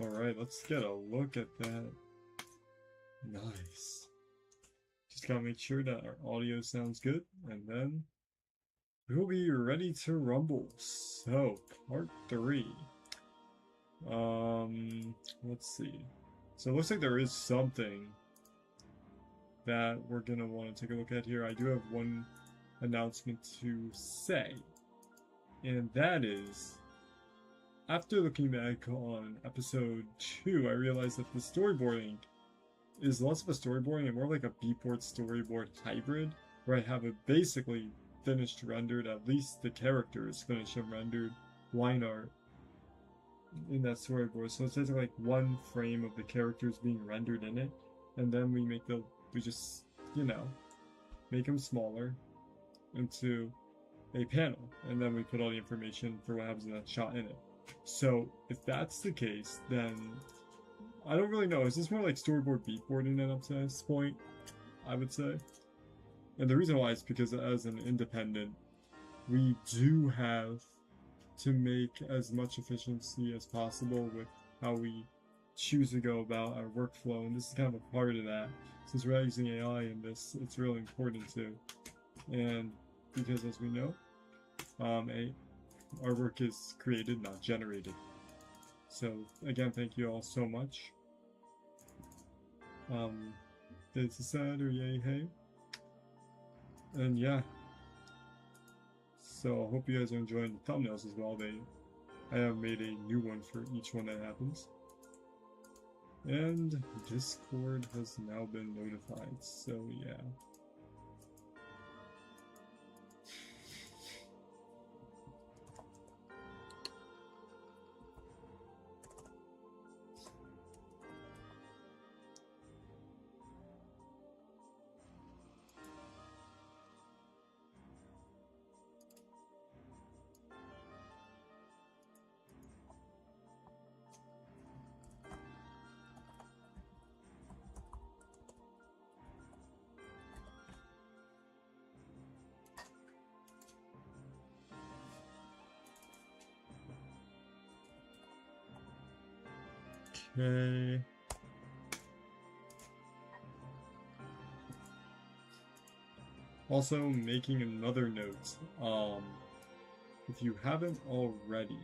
Alright, let's get a look at that. Nice. Just gotta make sure that our audio sounds good, and then we'll be ready to rumble. So, part 3. Let's see. So it looks like there is something that we're gonna want to take a look at here. I do have one announcement to say, and that is, after looking back on episode 2, I realized that the storyboarding is less of a storyboarding and more like a beatboard storyboard hybrid, where I have it basically finished rendered, at least the characters finished and rendered, line art in that storyboard. So it's just like one frame of the characters being rendered in it, and then we just, you know, make them smaller into a panel, and then we put all the information for what happens in that shot in it. So if that's the case, then I don't really know. Is this more like storyboard beatboarding then up to this point? I would say. And the reason why is because as an independent, we do have to make as much efficiency as possible with how we choose to go about our workflow, and this is kind of a part of that. Since we're not using AI in this, it's really important to. And because, as we know, our work is created, not generated. So again, thank you all so much. It's a sad or yay hey. And yeah. So I hope you guys are enjoying the thumbnails as well. I have made a new one for each one that happens. And Discord has now been notified, so yeah. Okay. Also, making another note, if you haven't already,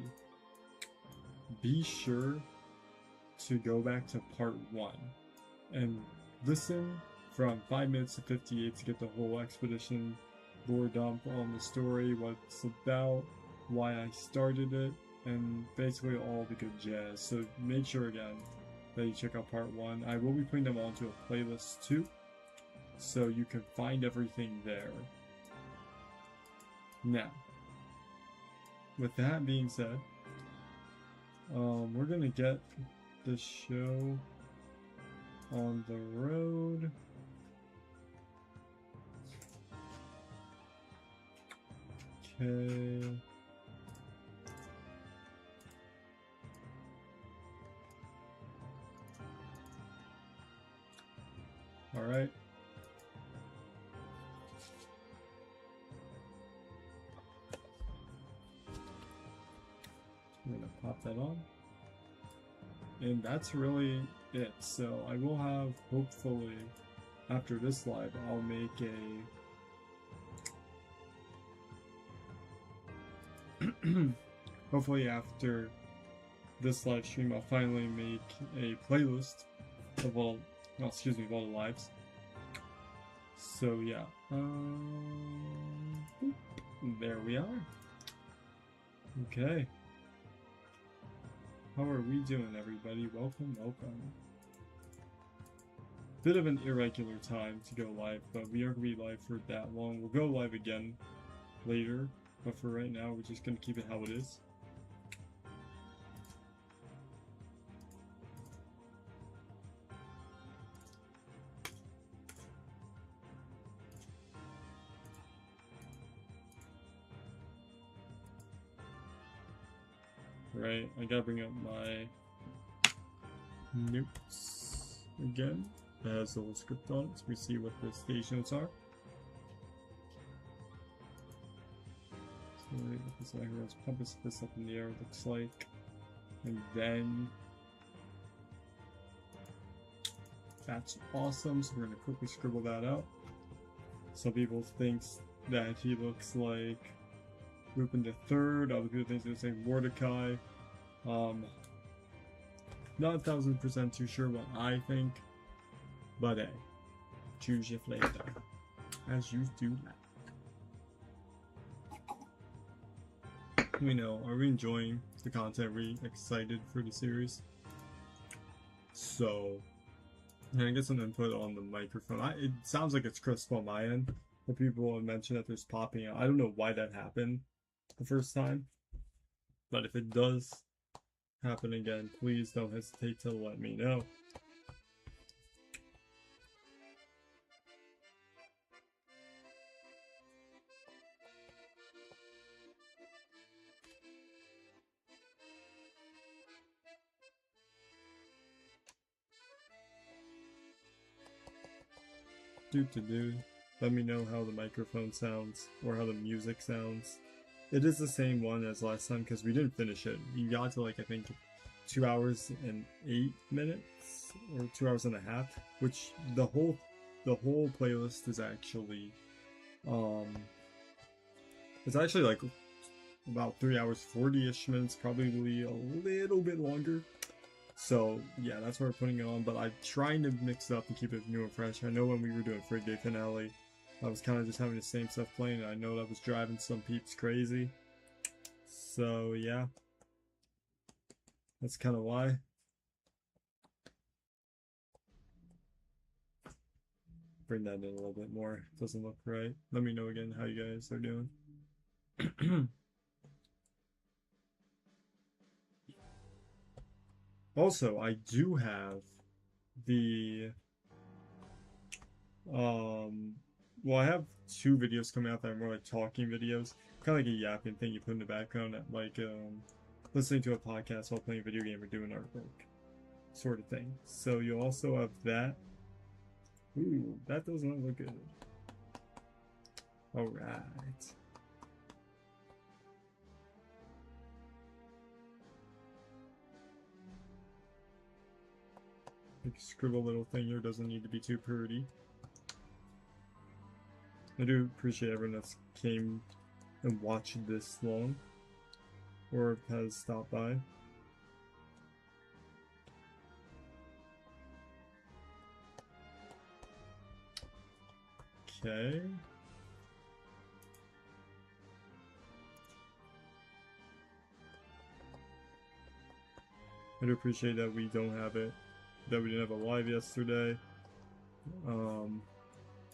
be sure to go back to part 1 and listen from 5 minutes to 58 to get the whole expedition lore dump on the story, what it's about, why I started it, and basically all the good jazz. So make sure again that you check out part 1. I will be putting them onto a playlist too, so you can find everything there. Now, with that being said, we're gonna get the show on the road. Okay. All right. I'm gonna pop that on. And that's really it. So I will have, hopefully, after this live, I'll make a... hopefully after this live stream, I'll finally make a playlist of all... Oh, excuse me, of all the lives. So yeah, there we are. Okay. How are we doing, everybody? Welcome, welcome. Bit of an irregular time to go live, but we aren't gonna be live for that long. We'll go live again later, but for right now, we're just gonna keep it how it is. Right, I gotta bring up my notes again. It has the whole script on it, so we see what the stage notes are. So with this hero's compass this up in the air, it looks like. And then That's awesome. So we're gonna quickly scribble that out. Some people think that he looks like Lupin the Third. Other people think he looks like Mordecai. Not 1000% too sure what I think, but hey, choose your flavor as you do that. We know, are we enjoying the content? Are we excited for the series? So, I'm gonna get some input on the microphone. It sounds like it's crisp on my end, but people have mentioned that there's popping out. I don't know why that happened the first time, but if it does happen again, please don't hesitate to let me know. Let me know how the microphone sounds or how the music sounds. It is the same one as last time because we didn't finish it. You got to like I think 2 hours and 8 minutes or 2 hours and a half, which the whole playlist is actually it's actually like about 3 hours 40-ish minutes, probably a little bit longer. So yeah, that's what we're putting it on, but I'm trying to mix it up and keep it new and fresh. I know when we were doing Frig Day Finale, I was kind of just having the same stuff playing, and I know that was driving some peeps crazy. So yeah, that's kind of why. Bring that in a little bit more. Doesn't look right. Let me know again how you guys are doing. Also, I do have the well, I have 2 videos coming out that are more like talking videos, kind of like a yapping thing you put in the background, like listening to a podcast while playing a video game or doing artwork, sort of thing. So you also have that. Ooh, that does not look good. All right. Scribble little thing here doesn't need to be too pretty. I do appreciate everyone that's came and watched this long or has stopped by. Okay. I do appreciate that we don't have it, that we didn't have a live yesterday. And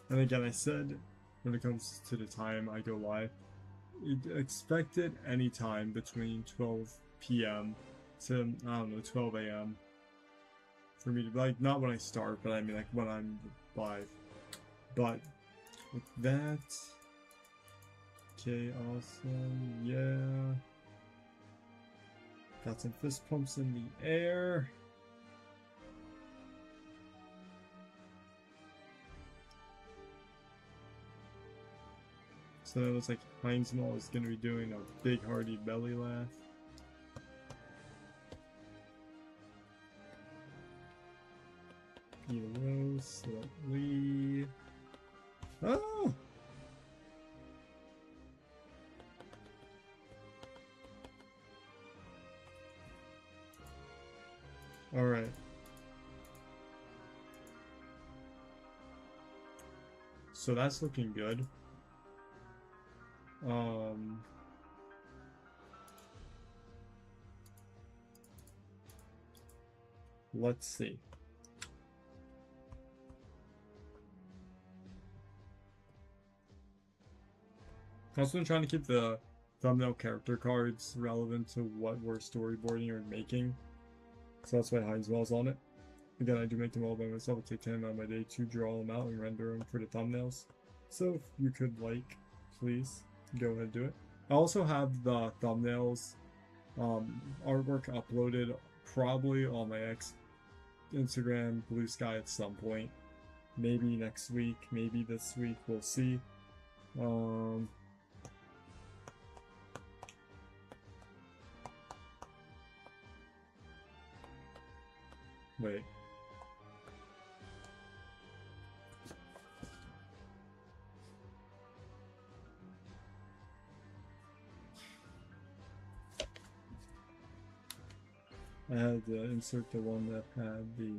again, I said when it comes to the time I go live, expect it anytime between 12 p.m. to, I don't know, 12 a.m. for me to, like, not when I start, but I mean, like, when I'm live. But with that, okay, awesome, yeah. Got some fist pumps in the air. So it looks like Heinz Mall is going to be doing a big hearty belly laugh. Kilo, slightly. Oh! Alright. So that's looking good. Let's see. I've also been trying to keep the thumbnail character cards relevant to what we're storyboarding or making. So that's why Heinz Well's on it. Again, I do make them all by myself. I take 10 on my day to draw them out and render them for the thumbnails. So if you could like, please go ahead and do it. I also have the thumbnails artwork uploaded probably on my Instagram, Blue Sky at some point. Maybe next week, maybe this week, we'll see. Wait. I had to insert the one that had the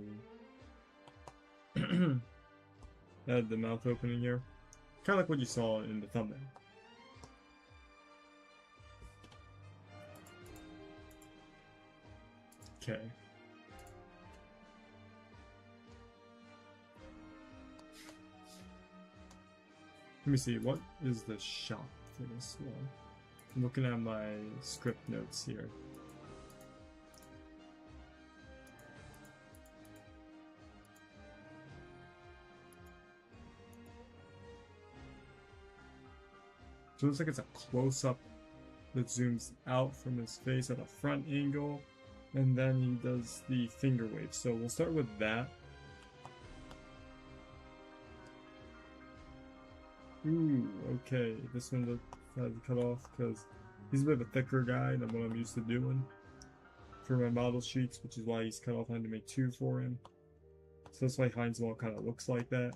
had the mouth opening here. Kind of like what you saw in the thumbnail. Okay. Let me see, what is the shot for this one? I'm looking at my script notes here. So it looks like it's a close-up that zooms out from his face at a front angle, and then he does the finger wave. So we'll start with that. Ooh, okay. This one had to cut off because he's a bit of a thicker guy than what I'm used to doing for my model sheets, which is why he's cut off. I had to make 2 for him. So that's why Heinzwald kind of looks like that.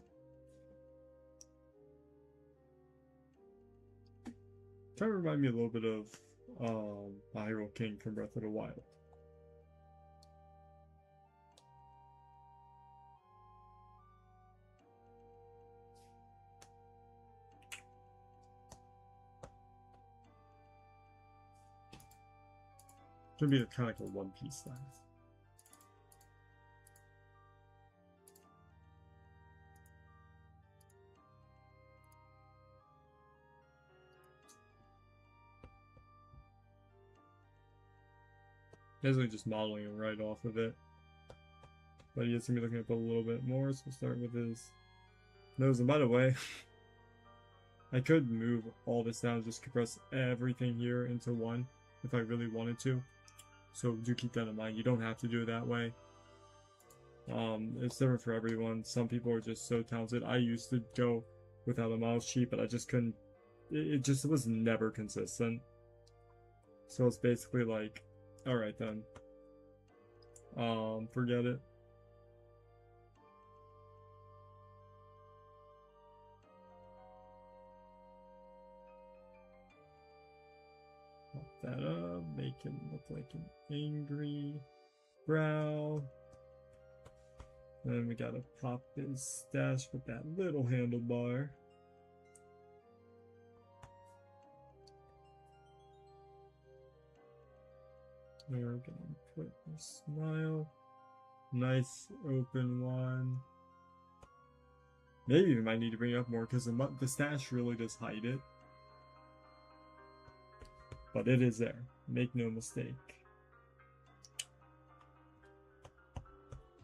Kind of remind me a little bit of Hyrule King from Breath of the Wild. Should be kind of like a one-piece style. Basically just modeling him right off of it. But he is going to be looking up a little bit more, so we'll start with his nose. And by the way, I could move all this down, just compress everything here into one if I really wanted to. So do keep that in mind. You don't have to do it that way. It's different for everyone. Some people are just so talented. I used to go without a model sheet, but I just couldn't. It just was never consistent. So it's basically like, alright then. Forget it. Pop that up, make him look like an angry brow. Then we gotta pop his stash with that little handlebar. We're gonna put a smile. Nice open one. Maybe we might need to bring it up more because the stash really does hide it. But it is there. Make no mistake.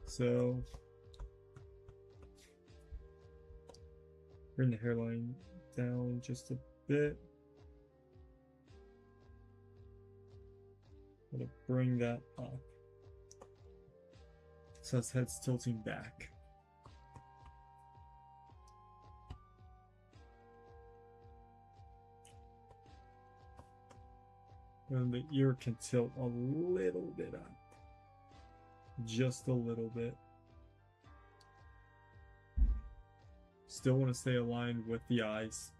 So bring the hairline down just a bit. I'm gonna bring that up. So his head's tilting back. And the ear can tilt a little bit up. Just a little bit. Still want to stay aligned with the eyes.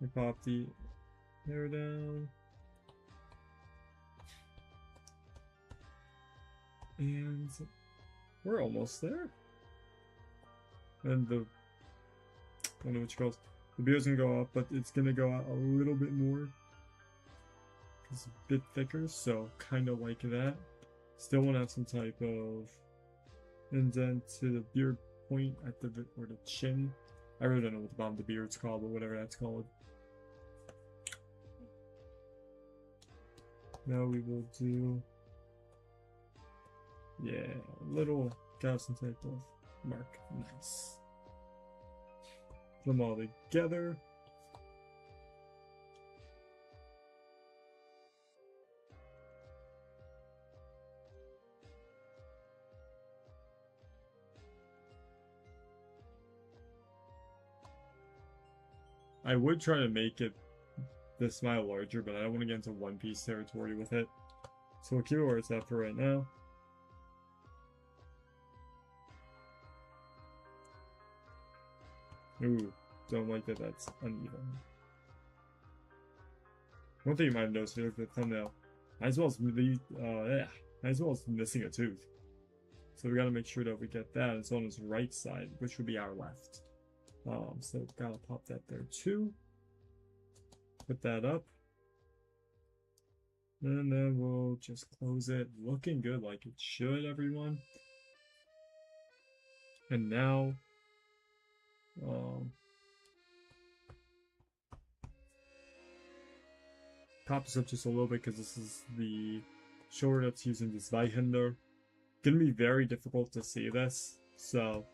We pop the hair down. And we're almost there. And the, I don't know what you call it. The beard's gonna go up, but it's gonna go out a little bit more. It's a bit thicker, so kind of like that. Still want to have some type of indent to the beard point at the, or the chin. I really don't know what the bottom of the beard's called, but whatever that's called. Now we will do, yeah, a little, got some type of mark. Nice. Put them all together. I would try to make it the smile larger, but I don't want to get into One Piece territory with it. So we'll keep it where it's at for right now. Ooh, don't like that that's uneven. One thing you might have noticed here, the thumbnail, as well as missing a tooth. So we gotta make sure that we get that. It's on his right side, which would be our left. So gotta pop that there too. Put that up. And then we'll just close it. Looking good like it should, everyone. And now, pop this up just a little bit because this is the shoulder that's using this Zweihander. Gonna be very difficult to see this, so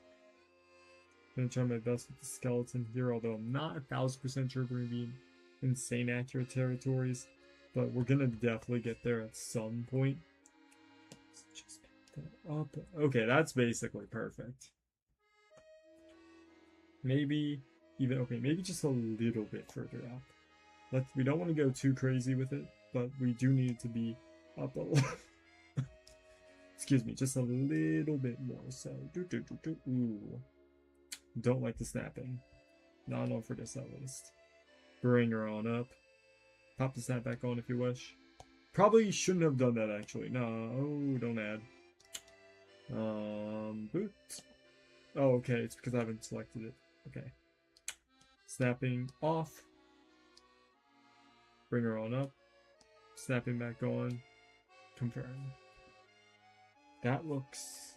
I'm gonna try my best with the skeleton here, although I'm not 1000% sure we're gonna be in insane accurate territories, but we're gonna definitely get there at some point. Let's just pick that up. Okay, that's basically perfect. Maybe even, okay, maybe just a little bit further up. We don't want to go too crazy with it, but we do need it to be up a little. Excuse me, just a little bit more. So, ooh. Don't like the snapping. Not on for this at least. Bring her on up. Pop the snap back on if you wish. Probably shouldn't have done that actually. No, don't add. Boot. Oh, okay, it's because I haven't selected it. Okay. Snapping off. Bring her on up. Snapping back on. Confirm. That looks...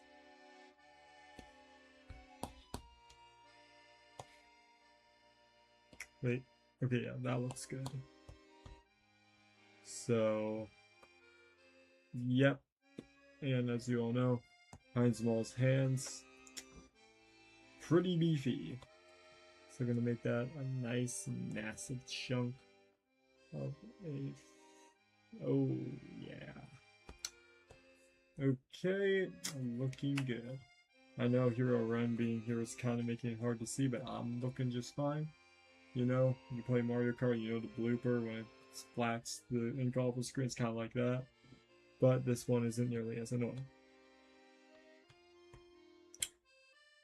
Wait. Okay, yeah, that looks good. So... Yep. And as you all know, Heinz Mall's hands. Pretty beefy. So we're gonna make that a nice, massive chunk of a... Oh, yeah. Okay, looking good. I know Hero Run being here is kind of making it hard to see, but I'm looking just fine. You know, you play Mario Kart, you know the blooper when it splats the ink off the screen, it's kind of like that. But this one isn't nearly as annoying.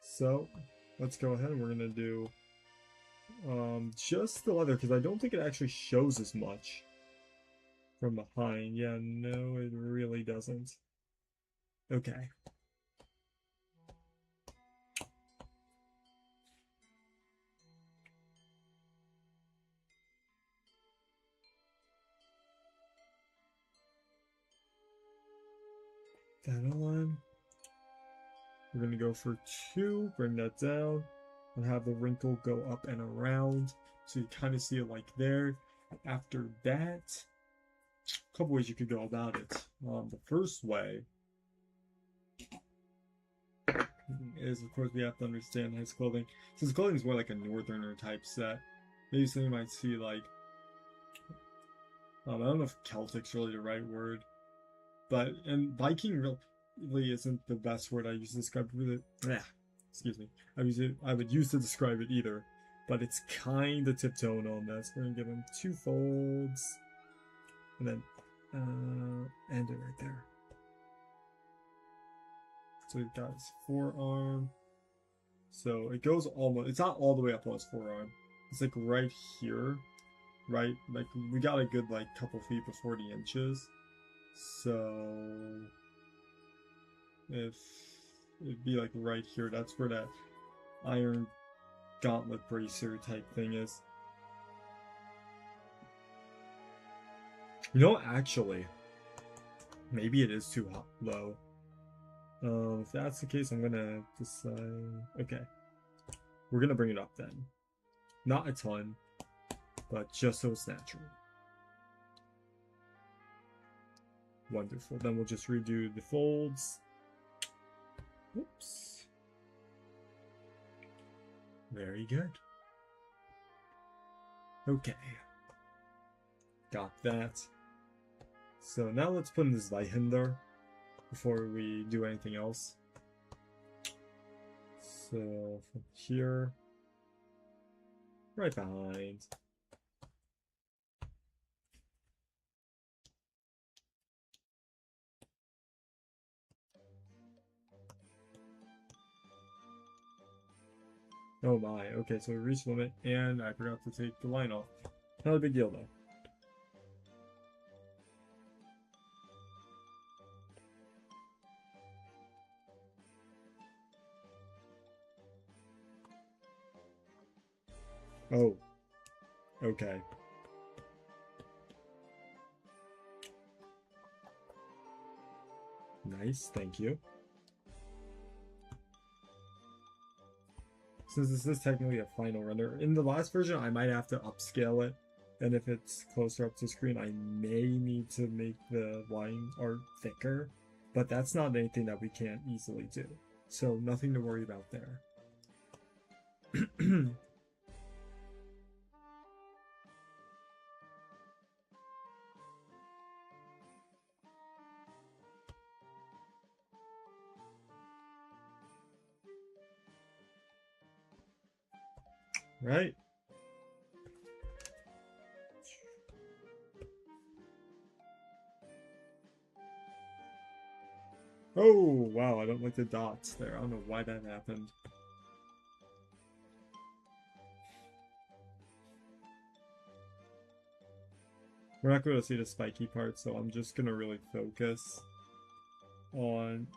So, let's go ahead and we're gonna do just the leather, because I don't think it actually shows as much from behind. Yeah, no, it really doesn't. Okay. That on. We're gonna go for 2, bring that down, and have the wrinkle go up and around. So you kind of see it like there. After that, a couple ways you could go about it. The first way is, of course, we have to understand his clothing. Since clothing is more like a northerner type set, maybe something you might see like, I don't know if Celtic's really the right word, but, and Viking really isn't the best word I use to describe it. Excuse me. I would use to describe it either, but it's kind of tiptoeing on this. We're gonna give him 2 folds, and then end it right there. So we've got his forearm. So it goes almost, it's not all the way up on his forearm. It's like right here, right? Like we got a good like couple feet before the inches. So if it'd be like right here, that's where that iron gauntlet bracer type thing is. You know, actually, maybe it is too low. If that's the case, I'm gonna decide. Okay, we're gonna bring it up then. Not a ton, but just so it's natural. Wonderful. Then we'll just redo the folds. Oops. Very good. Okay. Got that. So now let's put in this Zweihander before we do anything else. So from here, right behind. Oh my, okay, so we reached limit, and I forgot to take the line off. Not a big deal though. Oh, okay. Nice, thank you. Since this is technically a final render, in the last version I might have to upscale it, and if it's closer up to screen I may need to make the line art thicker, but that's not anything that we can't easily do, so nothing to worry about there. Right. Oh, wow, I don't like the dots there. I don't know why that happened. We're not going to see the spiky part, so I'm just going to really focus on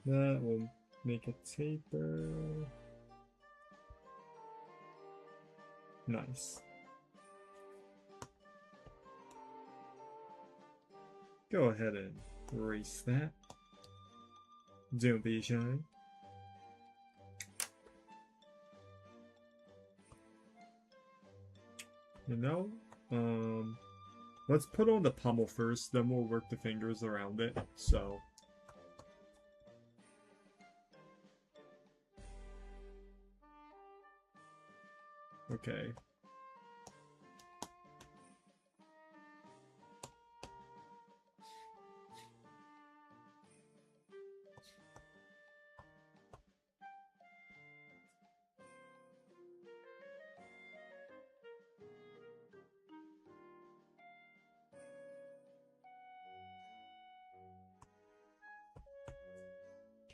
that. We'll make a taper. Nice. Go ahead and erase that. Don't be shy. You know, let's put on the pommel first, then we'll work the fingers around it. So, okay.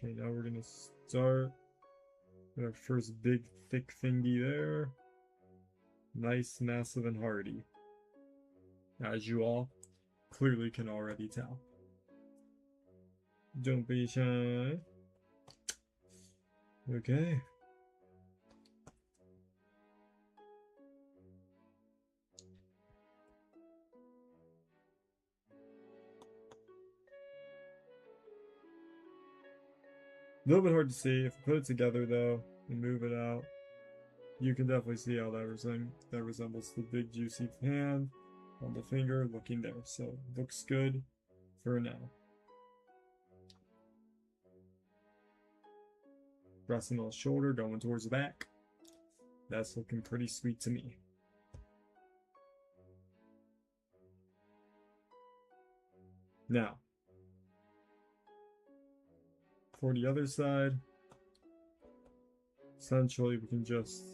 Okay, now we're gonna start with our first big thick thingy there. Nice, massive, and hardy. As you all clearly can already tell. Don't be shy. Okay. A little bit hard to see. If you put it together though and move it out, you can definitely see how that resembles the big juicy hand on the finger looking there. So looks good for now. Pressing on the shoulder, going towards the back. That's looking pretty sweet to me. Now, for the other side, essentially we can just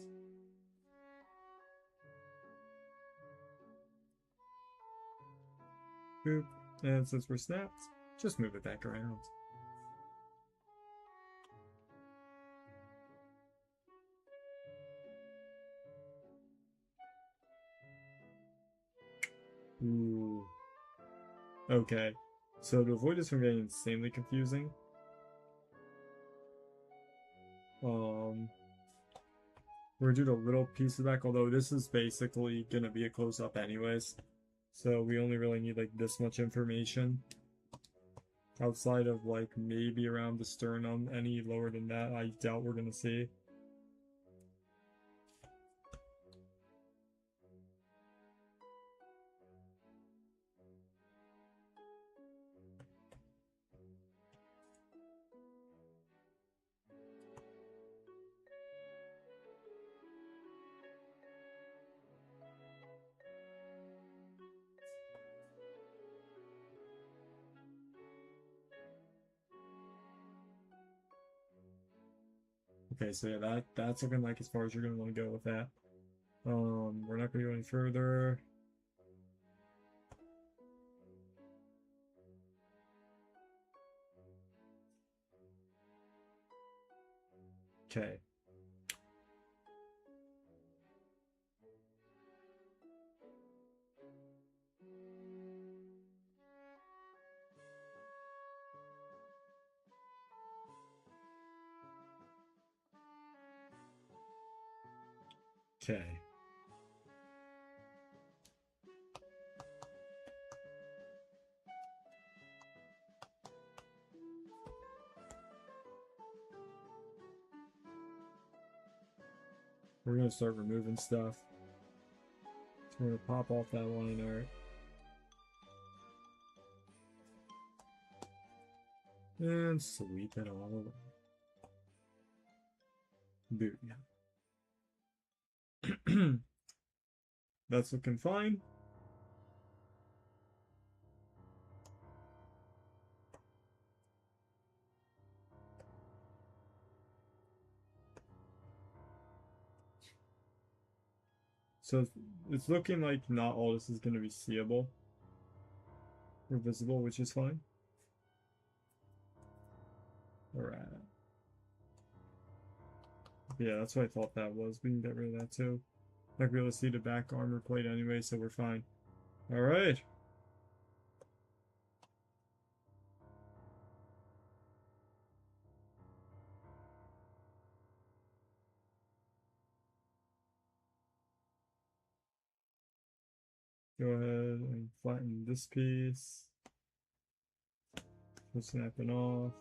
boop, and since we're snapped, just move it back around. Ooh. Okay, so to avoid this from getting insanely confusing, we're gonna do the little piece of back, although this is basically gonna be a close-up anyways. So we only really need like this much information. Outside of like maybe around the sternum, any lower than that, I doubt we're gonna see. Okay, so yeah, that's looking like as far as you're gonna want to go with that. We're not gonna go any further. Okay. Okay. We're gonna start removing stuff. So we're gonna pop off that line art. And sweep it all away. Booyah. That's looking fine. So it's looking like not all this is going to be seeable or visible, which is fine. Alright. Yeah, that's what I thought that was. We can get rid of that too. Not be able to see the back armor plate anyway, so we're fine. Alright. Go ahead and flatten this piece. We'll snap it off.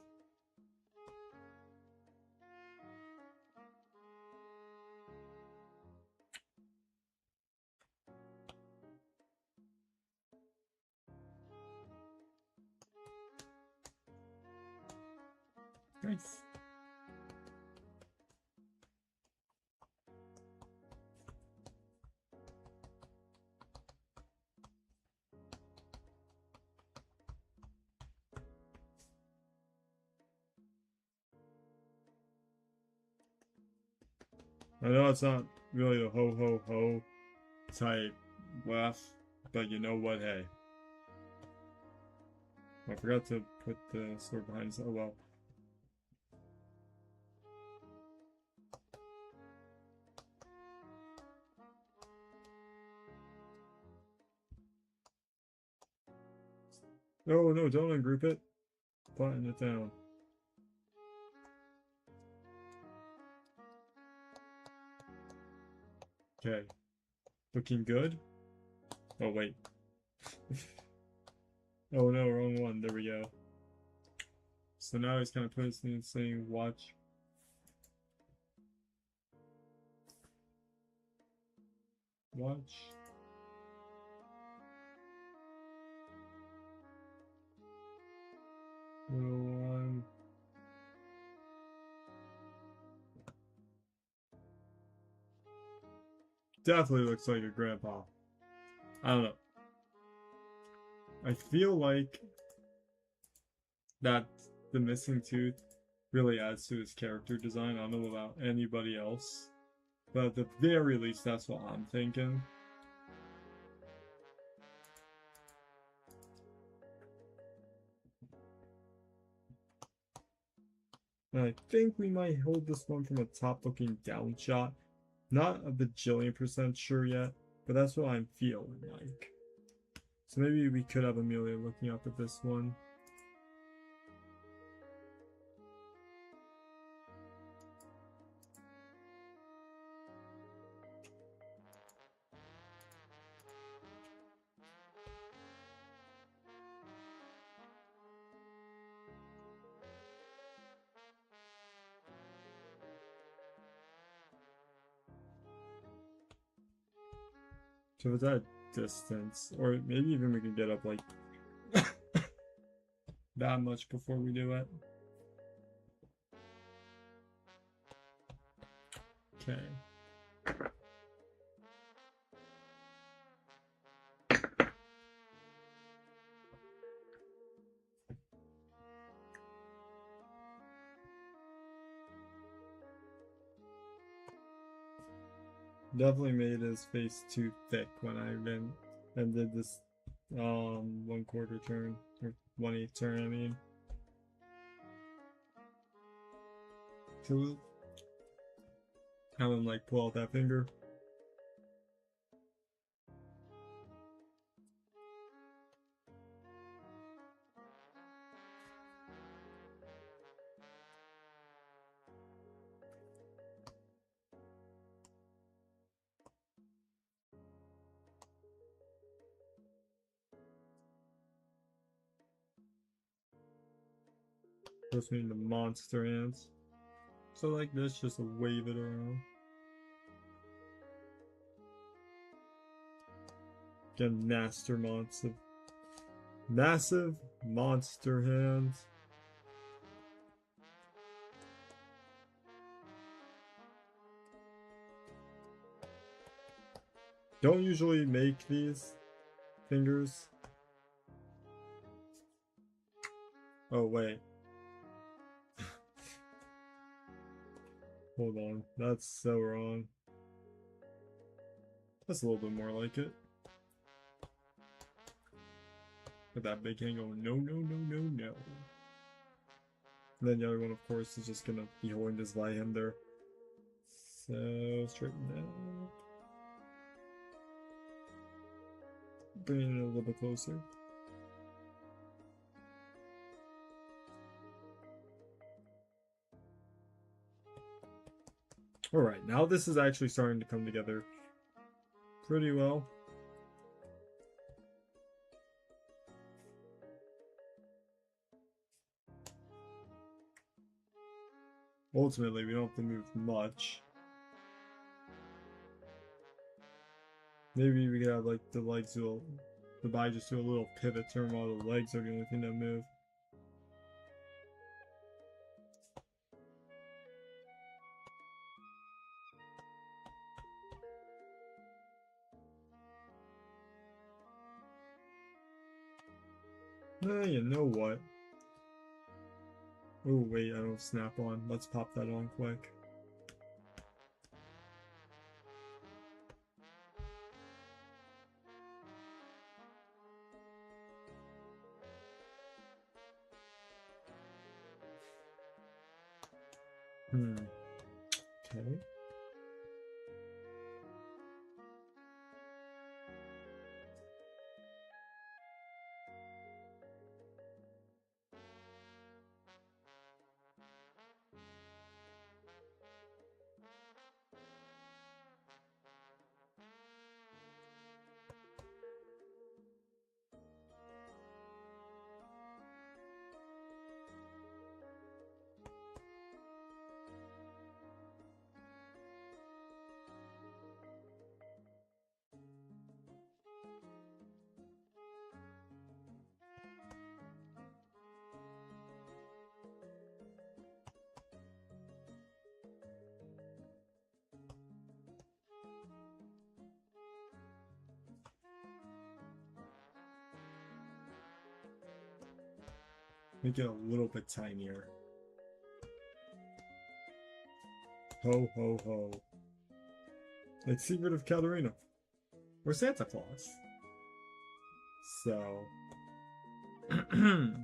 Nice. I know it's not really the ho ho ho type laugh, but you know what, hey. I forgot to put the sword behind us. Oh well. Oh no, don't ungroup it. Flatten it down. Okay. Looking good? Oh wait. Oh no, wrong one. There we go. So now he's kind of putting this in saying watch. Watch. Little one. Definitely looks like a grandpa. I don't know. I feel like that the missing tooth really adds to his character design. I don't know about anybody else. But at the very least, that's what I'm thinking. And I think we might hold this one from a top-looking down shot. Not a bajillion% sure yet, but that's what I'm feeling like. So maybe we could have Amelia looking up at this one. So it's at distance, or maybe even we can get up like that much before we do it. Okay. Definitely made his face too thick when I went and did this 1/4 turn, or 1/8 turn, I mean. So have him like pull out that finger. Goes into monster hands. So like this, just wave it around. Again, massive monster hands. Don't usually make these fingers. Oh wait. Hold on, that's so wrong. That's a little bit more like it. With that big hand going, no, no, no, no, no. And then the other one, of course, is just gonna be holding this Zweihander. So, straighten that up. Bringing it a little bit closer. Alright, now this is actually starting to come together pretty well. Ultimately, we don't have to move much. Maybe we could have like the legs do the body just do a little pivot turn while the legs are the only thing that move. You know what? Oh wait, I don't snap on. Let's pop that on quick. Okay. Make it a little bit tinier. Ho, ho, ho. Like Secret of Katarina. Or Santa Claus. So. The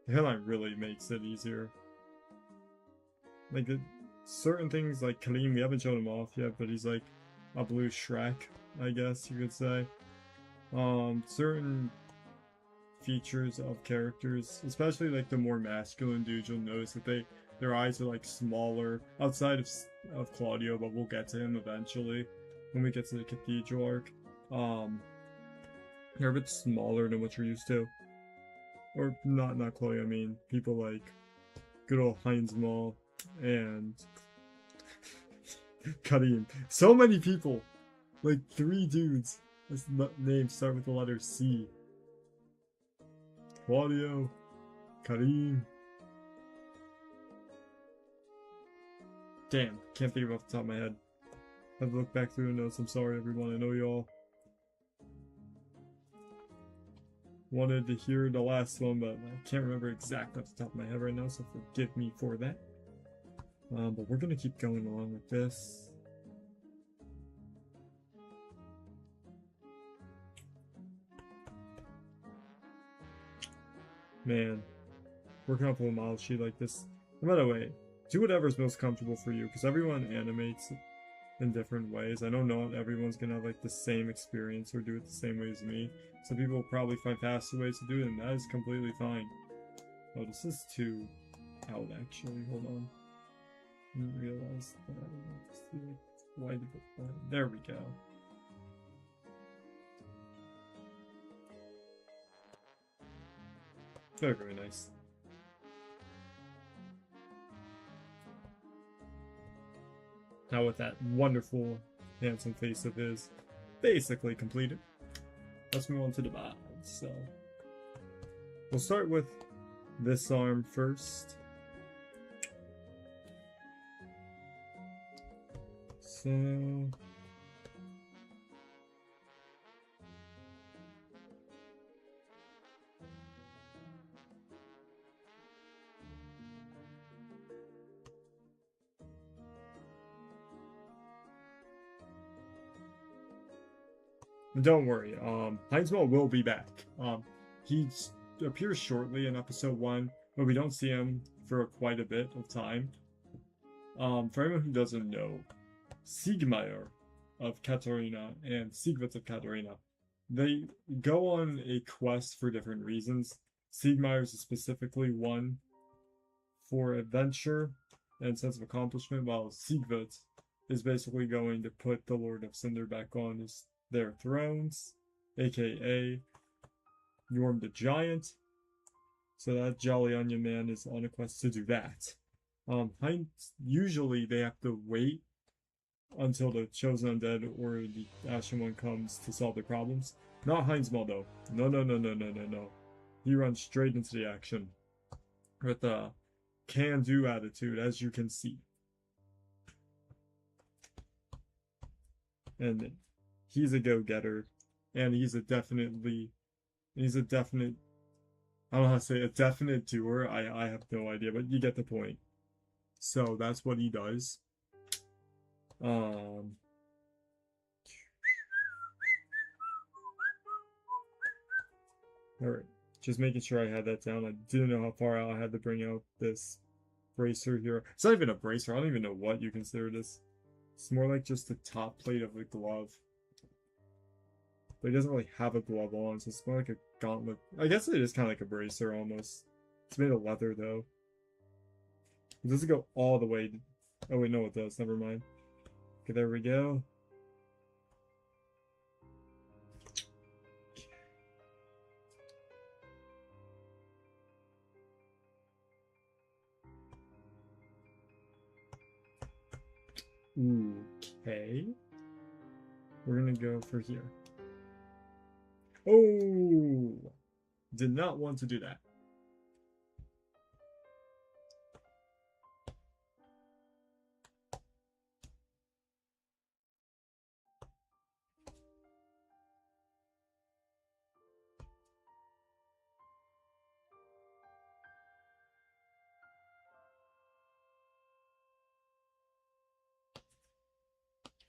headline really makes it easier. Like, certain things like Kalim, we haven't shown him off yet, but he's like a blue Shrek, I guess you could say. Certain features of characters, especially like the more masculine dudes, you'll notice that their eyes are like smaller outside of Claudio, but we'll get to him eventually when we get to the cathedral arc. They're a bit smaller than what you're used to. Or not Claudio, I mean people like good old Heinz Mall and Karim. So many people! Like 3 dudes. His names start with the letter C. Claudio, Karim. Damn, can't think of off the top of my head. I have to look back through the notes. I'm sorry, everyone. I know y'all wanted to hear the last one, but I can't remember exactly off the top of my head right now, so forgive me for that. But we're gonna keep going along with this. Man, working off of a model sheet like this. By the way, do whatever's most comfortable for you, because everyone animates in different ways. I know not everyone's gonna have like the same experience or do it the same way as me. Some people will probably find faster ways to do it, and that is completely fine. Oh, this is too out actually. Hold on. Didn't realize that. Why did it? There we go. Very, very nice. Now with that wonderful, handsome face of his basically completed, let's move on to the bottom. So we'll start with this arm first. So don't worry, Heinzmal will be back. He appears shortly in episode 1, but we don't see him for quite a bit of time. For anyone who doesn't know, Siegmeyer of Katarina and Siegwitz of Katarina, they go on a quest for different reasons. Siegmeyer's is specifically one for adventure and sense of accomplishment, while Siegwitz is basically going to put the Lord of Cinder back on their thrones, aka Yorm the Giant. So that Jolly Onion Man is on a quest to do that. Usually they have to wait until the Chosen Undead or the Ashen One comes to solve their problems. Not Heinzmal though. No. He runs straight into the action with a can-do attitude, as you can see. And he's a go-getter, and he's a definite, I don't know how to say, a definite doer. I have no idea, but you get the point. So that's what he does. Alright, just making sure I had that down. I didn't know how far out I had to bring out this bracer here. It's not even a bracer, I don't even know what you consider this. It's more like just the top plate of a glove. But he doesn't really have a glove on, so it's more like a gauntlet. I guess it is kind of like a bracer almost. It's made of leather though. It doesn't go all the way. Oh wait, no it does, never mind. Okay, there we go. Okay. We're gonna go for here. Oh! Did not want to do that.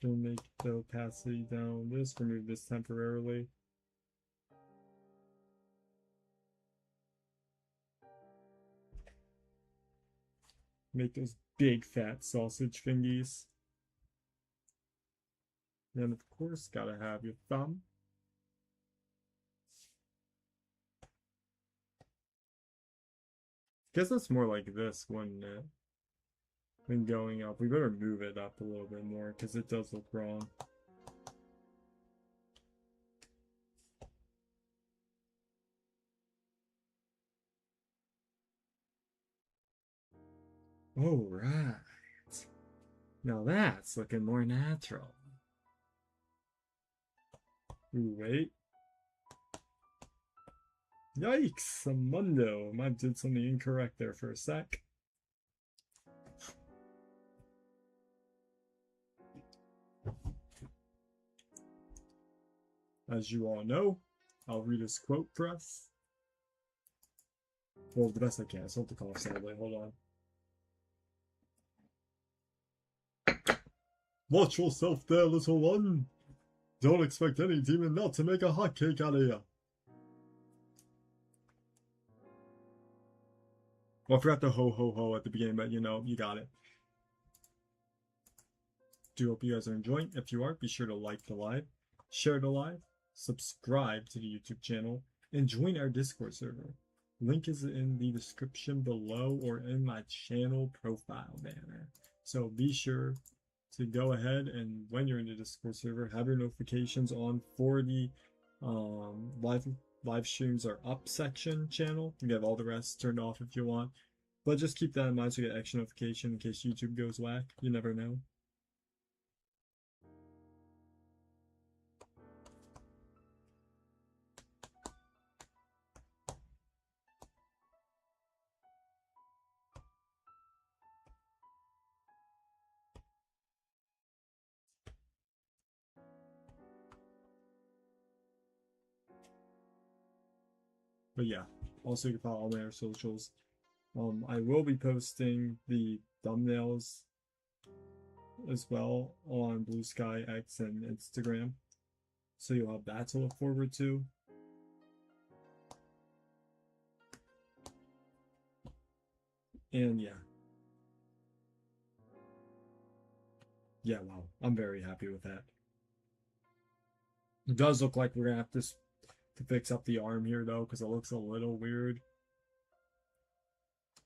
We'll make the opacity down this, remove this temporarily. Make those big fat sausage fingies. And of course, gotta have your thumb. Guess that's more like this, wouldn't it? When going up. We better move it up a little bit more, because it does look wrong. Alright. Now that's looking more natural. Ooh, wait. Yikes! Amundo! I might have did something incorrect there for a sec. As you all know, I'll read his quote for us. Well, the best I can. I still have to call sadly. Hold on. Watch yourself there, little one. Don't expect any demon not to make a hot cake out of you. Well, I forgot the ho ho ho at the beginning, but you know, you got it. Do hope you guys are enjoying. If you are, be sure to like the live, share the live, subscribe to the YouTube channel, and join our Discord server. Link is in the description below or in my channel profile banner. So be sure to go ahead and when you're in the Discord server, have your notifications on for the live live streams are up section channel. You can have all the rest turned off if you want. But just keep that in mind so you get extra notification in case YouTube goes whack. You never know. But yeah, also you can follow all my other socials. I will be posting the thumbnails as well on Blue Sky, X, and Instagram. So you'll have that to look forward to. And yeah. Yeah, wow. I'm very happy with that. It does look like we're gonna have to fix up the arm here though, because it looks a little weird.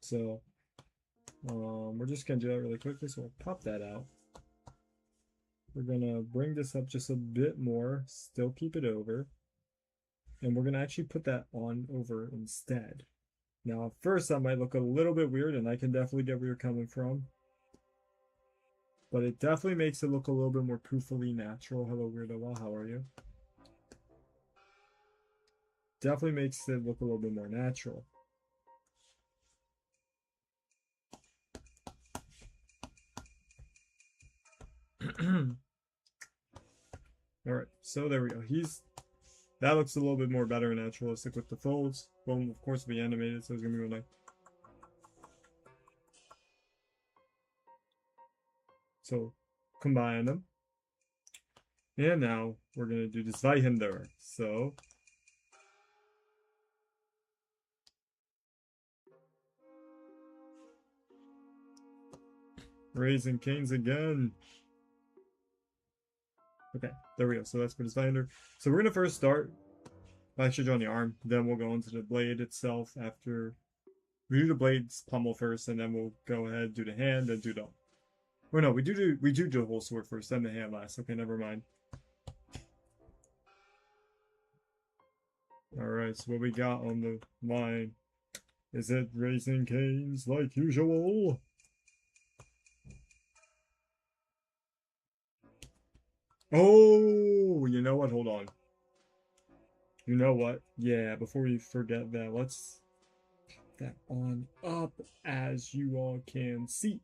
So we're just gonna do that really quickly. So we'll pop that out. We're gonna bring this up just a bit more, still keep it over, and we're gonna actually put that on over instead. Now, at first that might look a little bit weird, and I can definitely get where you're coming from, but it definitely makes it look a little bit more poofily natural. Hello, Weirdo Wall, how are you? Definitely makes it look a little bit more natural. Alright, so there we go. That looks a little bit more better and naturalistic with the folds. Well, of course, be animated, so it's gonna be really nice. So, combine them. And now, we're gonna do this Zweihinder. So, Raising Canes again. Okay, there we go. So that's for the Zweihinder. So we're gonna first start by actually drawing the arm, then we'll go into the blade itself after we do the blade's pommel first, and then we'll go ahead, do the hand, and do the... Or no, we do the whole sword first, then the hand last. Okay, never mind. Alright, so what we got on the line? Is it Raising Canes like usual? Oh, you know what? Hold on. You know what? Yeah, before we forget that, let's put that on up as you all can see.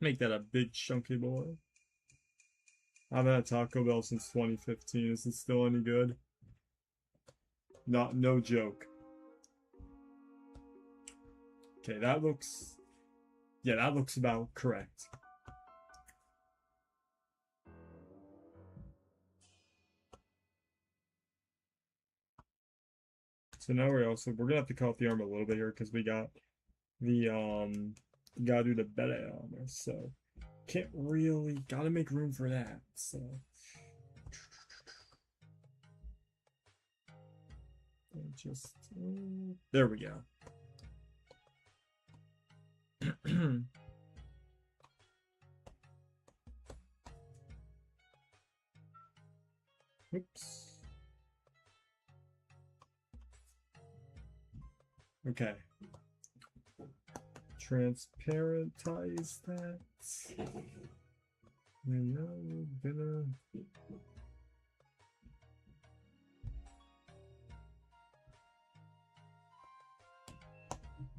Make that a big chunky boy. I've had Taco Bell since 2015. Is it still any good? No joke. Okay, that looks... Yeah, that looks about correct. So now we're gonna have to cut off the arm a little bit here because we got the gotta do the belly armor, so can't really gotta make room for that. So just there we go. Oops. Okay. Transparentize that. And now we're gonna...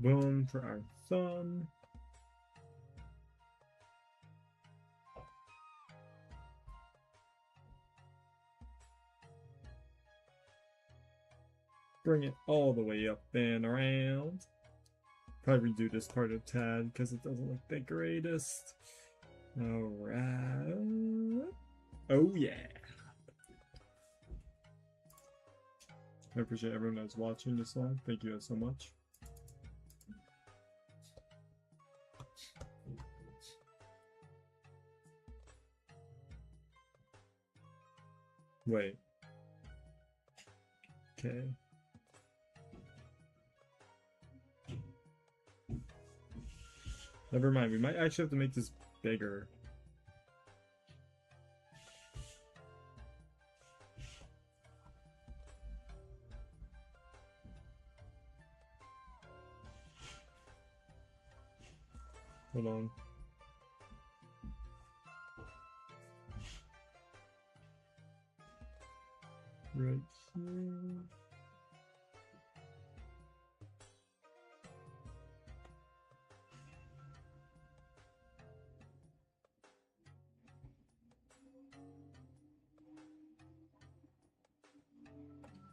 Boom for our thumb. Bring it all the way up and around. Probably redo this part a tad because it doesn't look the greatest. Alright. Oh yeah. I appreciate everyone that's watching this long. Thank you guys so much. Wait. Okay. Never mind, we might actually have to make this bigger. Hold on. Right here.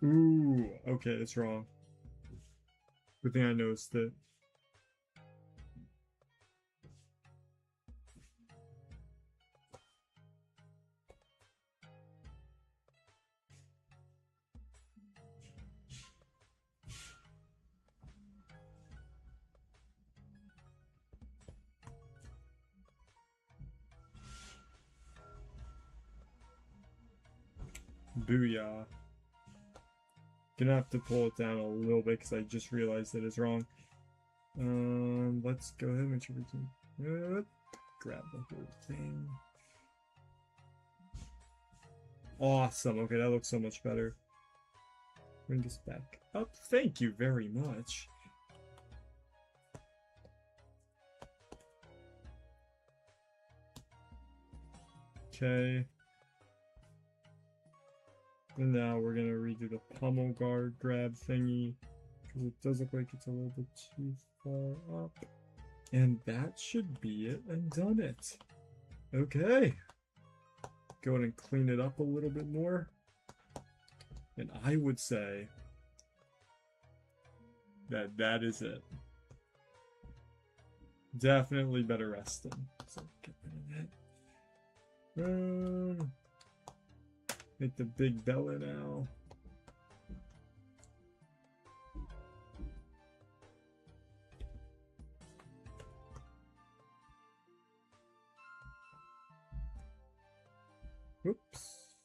Ooh, okay, it's wrong. Good thing I noticed it. Booyah. Gonna have to pull it down a little bit because I just realized that it's wrong. Let's go ahead and make sure we can grab the whole thing. Awesome. Okay, that looks so much better. Bring this back up. Thank you very much. Okay. And now we're gonna redo the pommel guard grab thingy because it does look like it's a little bit too far up. And that should be it and done it. Okay. Go ahead and clean it up a little bit more. And I would say that that is it. Definitely better resting. So get rid of that. Make the big Bella now. Oops.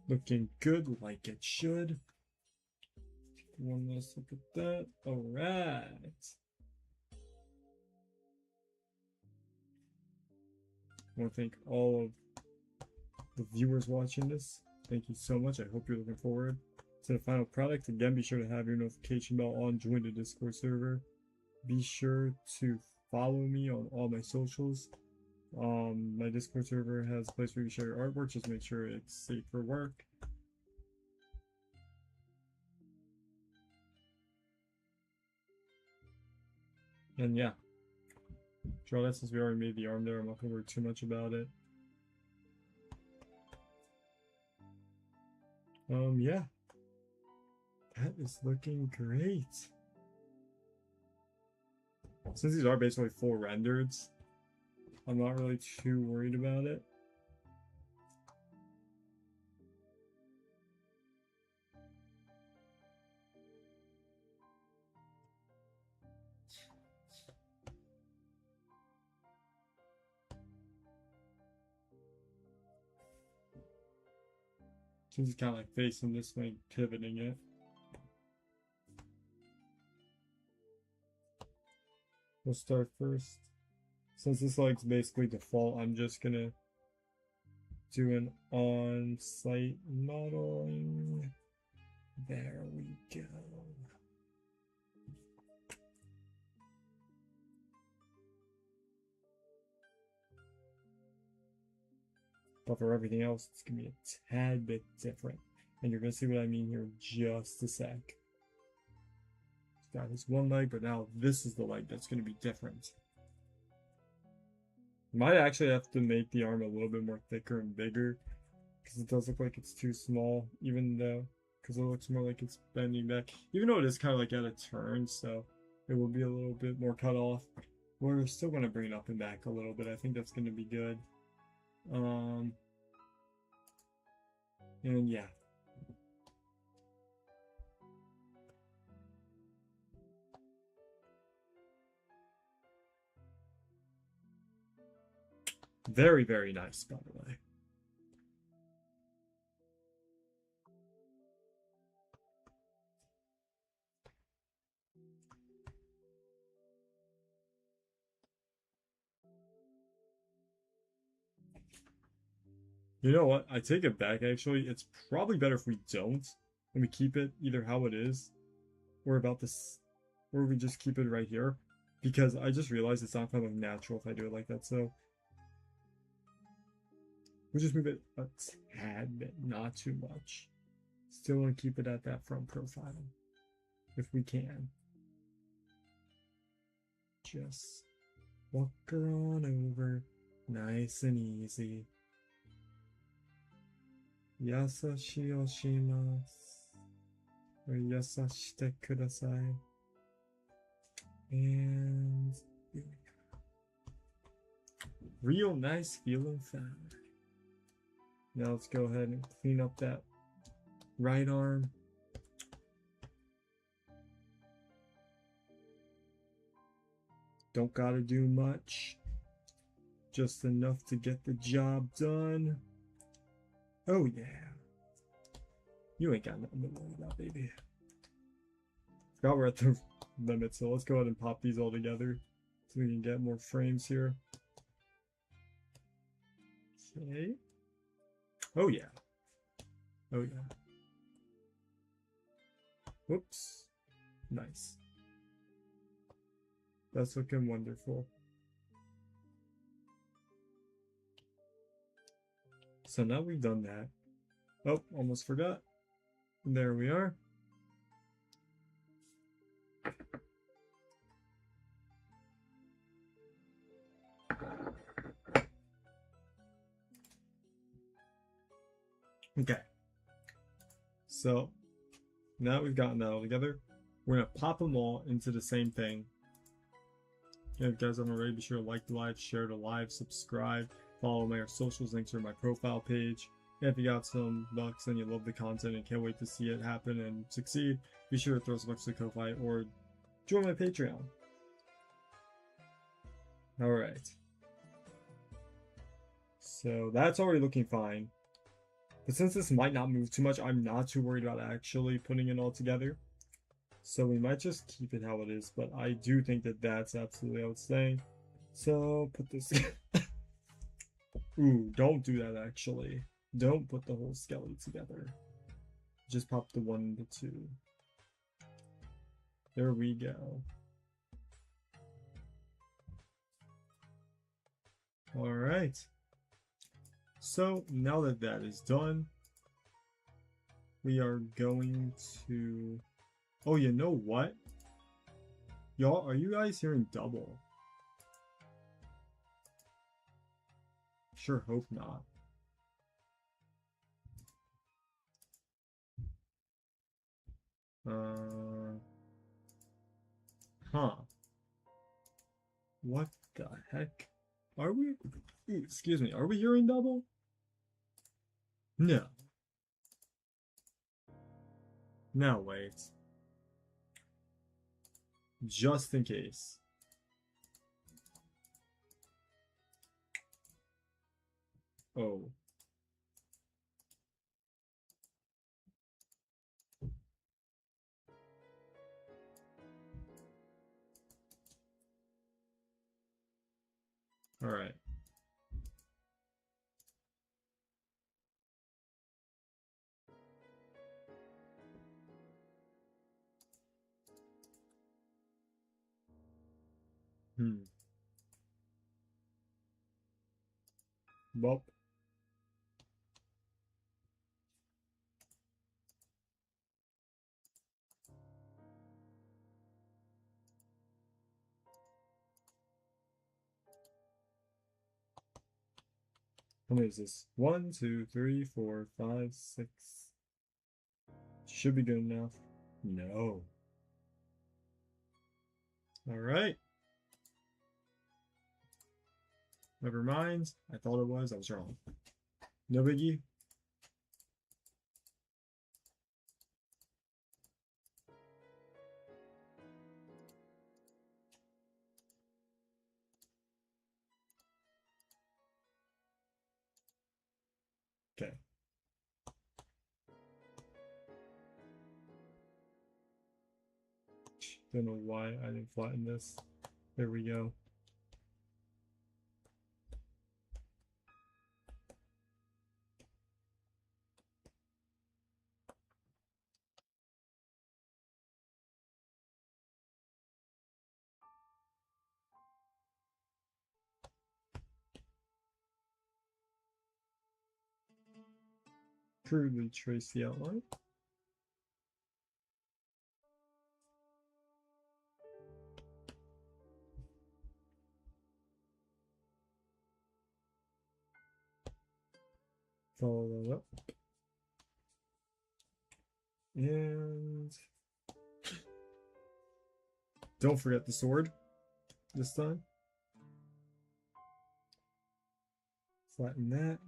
Looking good like it should. One last look at that. All right. I want to thank all of the viewers watching this. Thank you so much. I hope you're looking forward to the final product. Again, be sure to have your notification bell on. Join the Discord server. Be sure to follow me on all my socials. My Discord server has a place where you share your artwork. Just make sure it's safe for work. And yeah, draw that since we already made the arm there. I'm not gonna worry too much about it. Yeah, that is looking great. Since these are basically full rendered, I'm not really too worried about it. Since it's kind of like facing this way, pivoting it. We'll start first. Since this leg's basically default, I'm just gonna do an on-site modeling. There we go. But for everything else, it's gonna be a tad bit different. And you're gonna see what I mean here in just a sec. Got his one leg, but now this is the leg that's gonna be different. Might actually have to make the arm a little bit more thicker and bigger because it does look like it's too small, even though, because it looks more like it's bending back, even though it is kind of like at a turn, so it will be a little bit more cut off. We're still going to bring it up and back a little bit. I think that's going to be good. And yeah. Very, very nice, by the way. You know what? I take it back, actually. It's probably better if we don't, and we keep it either how it is, or about this, or we just keep it right here. Because I just realized it's not kind of natural if I do it like that, so we'll just move it a tad bit, not too much. Still want to keep it at that front profile, if we can. Just walk her on over, nice and easy. Yasashi oshimasu. Or yasashite kudasai. And real nice feeling fabric. Now let's go ahead and clean up that right arm. Don't gotta do much. Just enough to get the job done. Oh yeah. You ain't got nothing to worry about, baby. Forgot we're at the limit, so let's go ahead and pop these all together so we can get more frames here. Okay. Oh yeah. Oh yeah. Whoops. Nice. That's looking wonderful. So now we've done that. Oh, almost forgot. There we are. Okay. So now we've gotten that all together. We're going to pop them all into the same thing. And if you guys haven't already, be sure to like the live, share the live, subscribe, follow my socials, links are my profile page. And if you got some bucks and you love the content and can't wait to see it happen and succeed, be sure to throw some bucks to Ko-Fi or join my Patreon. Alright. So that's already looking fine. But since this might not move too much, I'm not too worried about actually putting it all together. So we might just keep it how it is, but I do think that that's absolutely outstanding. So put this... Ooh, don't do that actually. Don't put the whole skelly together. Just pop the 1 and the 2. There we go. Alright. So now that that is done, we are going to... Oh, you know what? Y'all, are you guys hearing double? Sure hope not. Huh. What the heck? Are we... Ooh, excuse me, are we hearing double? No. Now wait. Just in case. Oh. Alright. Well. How many is this? 1, 2, 3, 4, 5, 6. Should be good enough. No. Alright. Never mind. I thought it was. I was wrong. No biggie. Okay. Don't know why I didn't flatten this. There we go. crudely trace the outline. Follow that up. And don't forget the sword this time. Flatten that.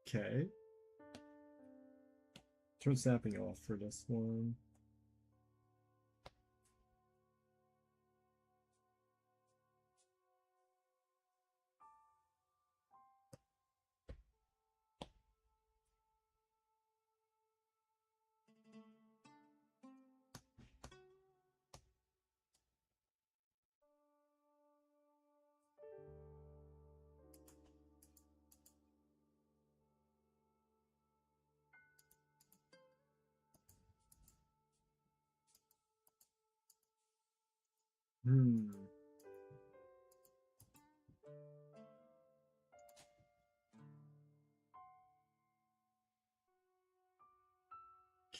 Okay. Turn snapping off for this one.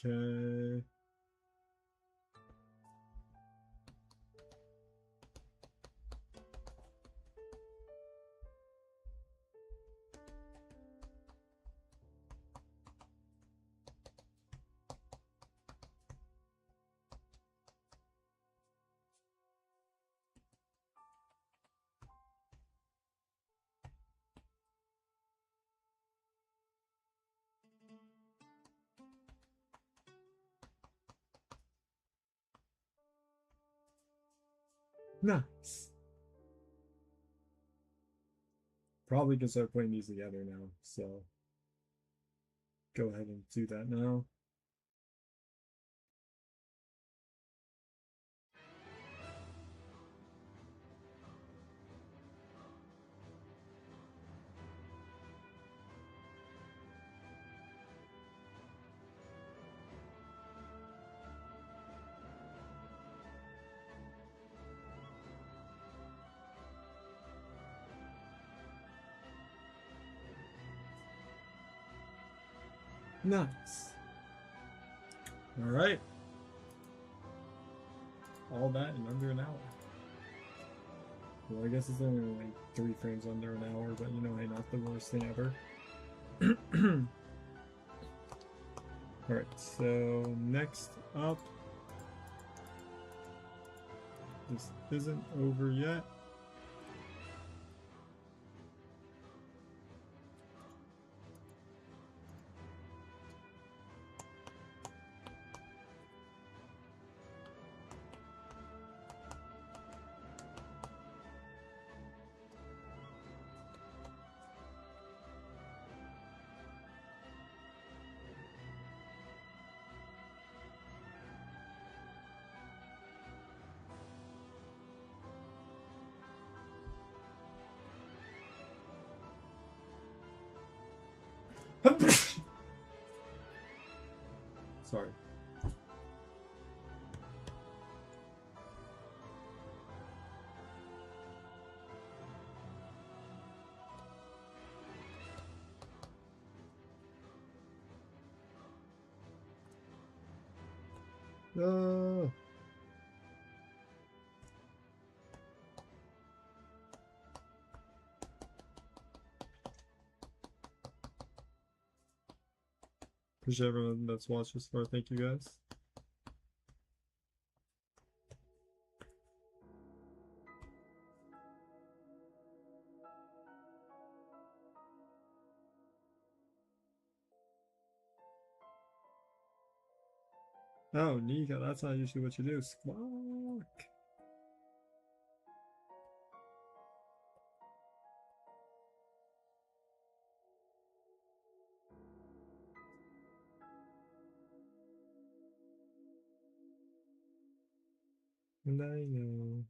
Okay. Nice. Probably can start putting these together now, so go ahead and do that now. Nice. All right. All that in under an hour. Well, I guess it's only like 3 frames under an hour, but you know, hey, not the worst thing ever. Alright, so next up, this isn't over yet. Sorry. No. Appreciate everyone that's watched this far. Thank you guys. Oh, Nico, that's not usually what you do. Squawk. And I know.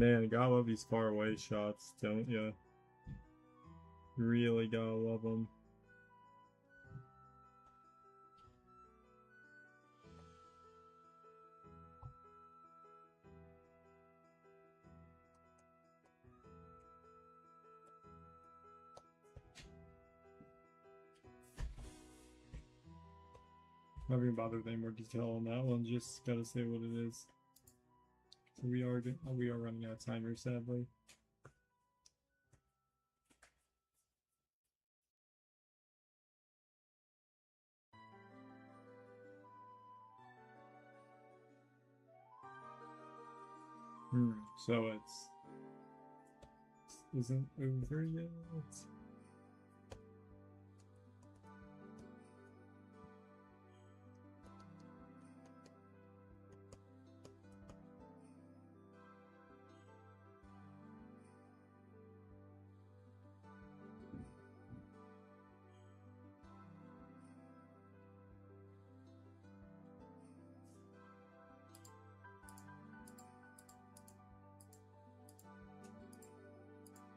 Man, gotta love these far away shots, don't ya? Really gotta love them. Not even bother with any more detail on that one, just gotta say what it is. So we are running out of time here, sadly. So it's isn't over yet.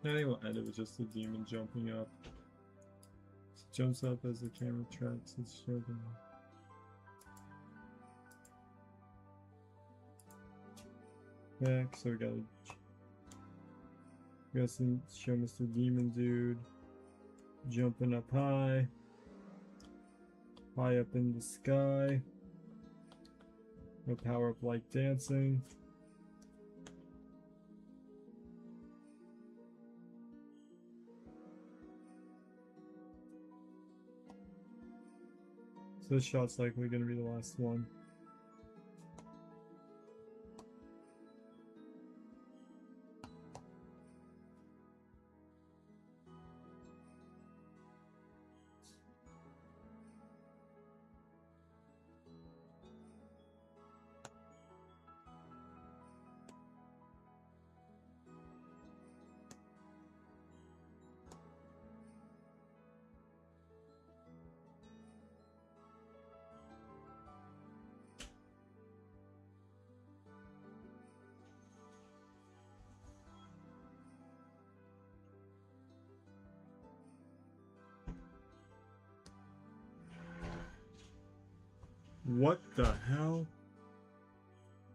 Anyway, and it was just a demon jumping up. It jumps up as the camera tracks its children. Back, so we gotta show Mr. Demon Dude jumping up high up in the sky. No power up like dancing. So this shot's likely going to be the last one. What the hell?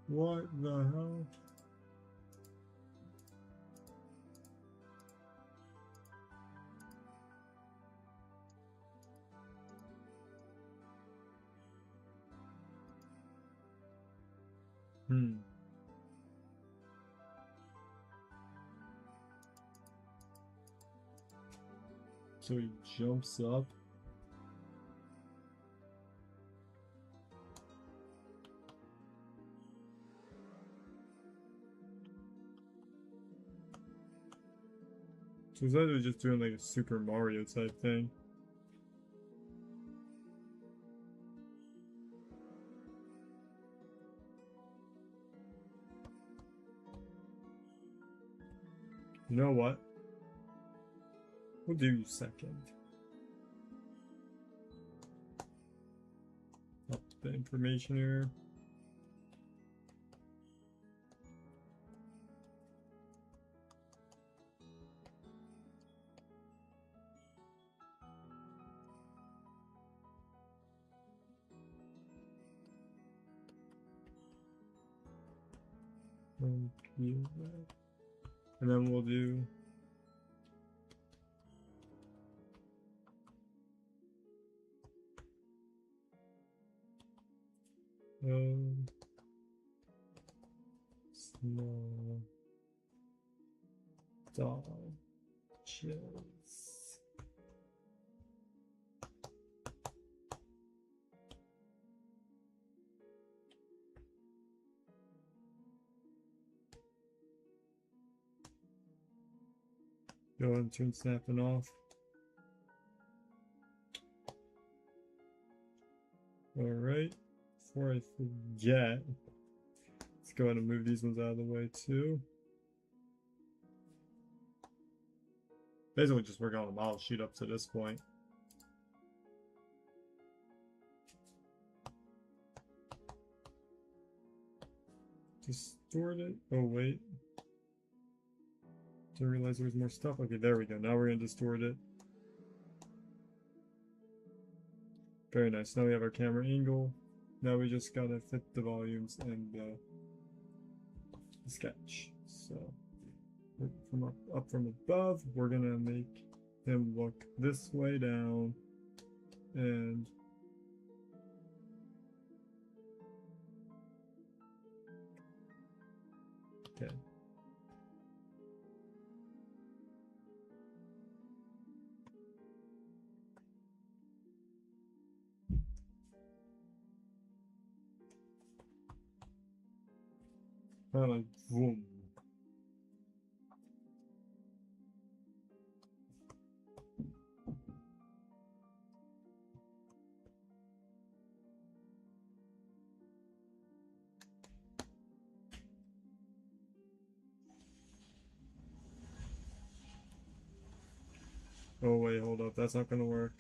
What the hell? So he jumps up. So he's either just doing like a Super Mario type thing. You know what? We'll do you second. Up the information here. And then we'll do small dodges. Go ahead and turn snapping off. Alright, before I forget, let's go ahead and move these ones out of the way too. Basically just working on the model sheet up to this point. Distort it. Oh wait. Didn't realize there was more stuff. Okay, there we go. Now we're going to distort it. Very nice. Now we have our camera angle. Now we just gotta fit the volumes and the sketch. So from up from above, we're gonna make him look this way down, and okay. Kind of like boom. Oh wait, hold up. That's not gonna work.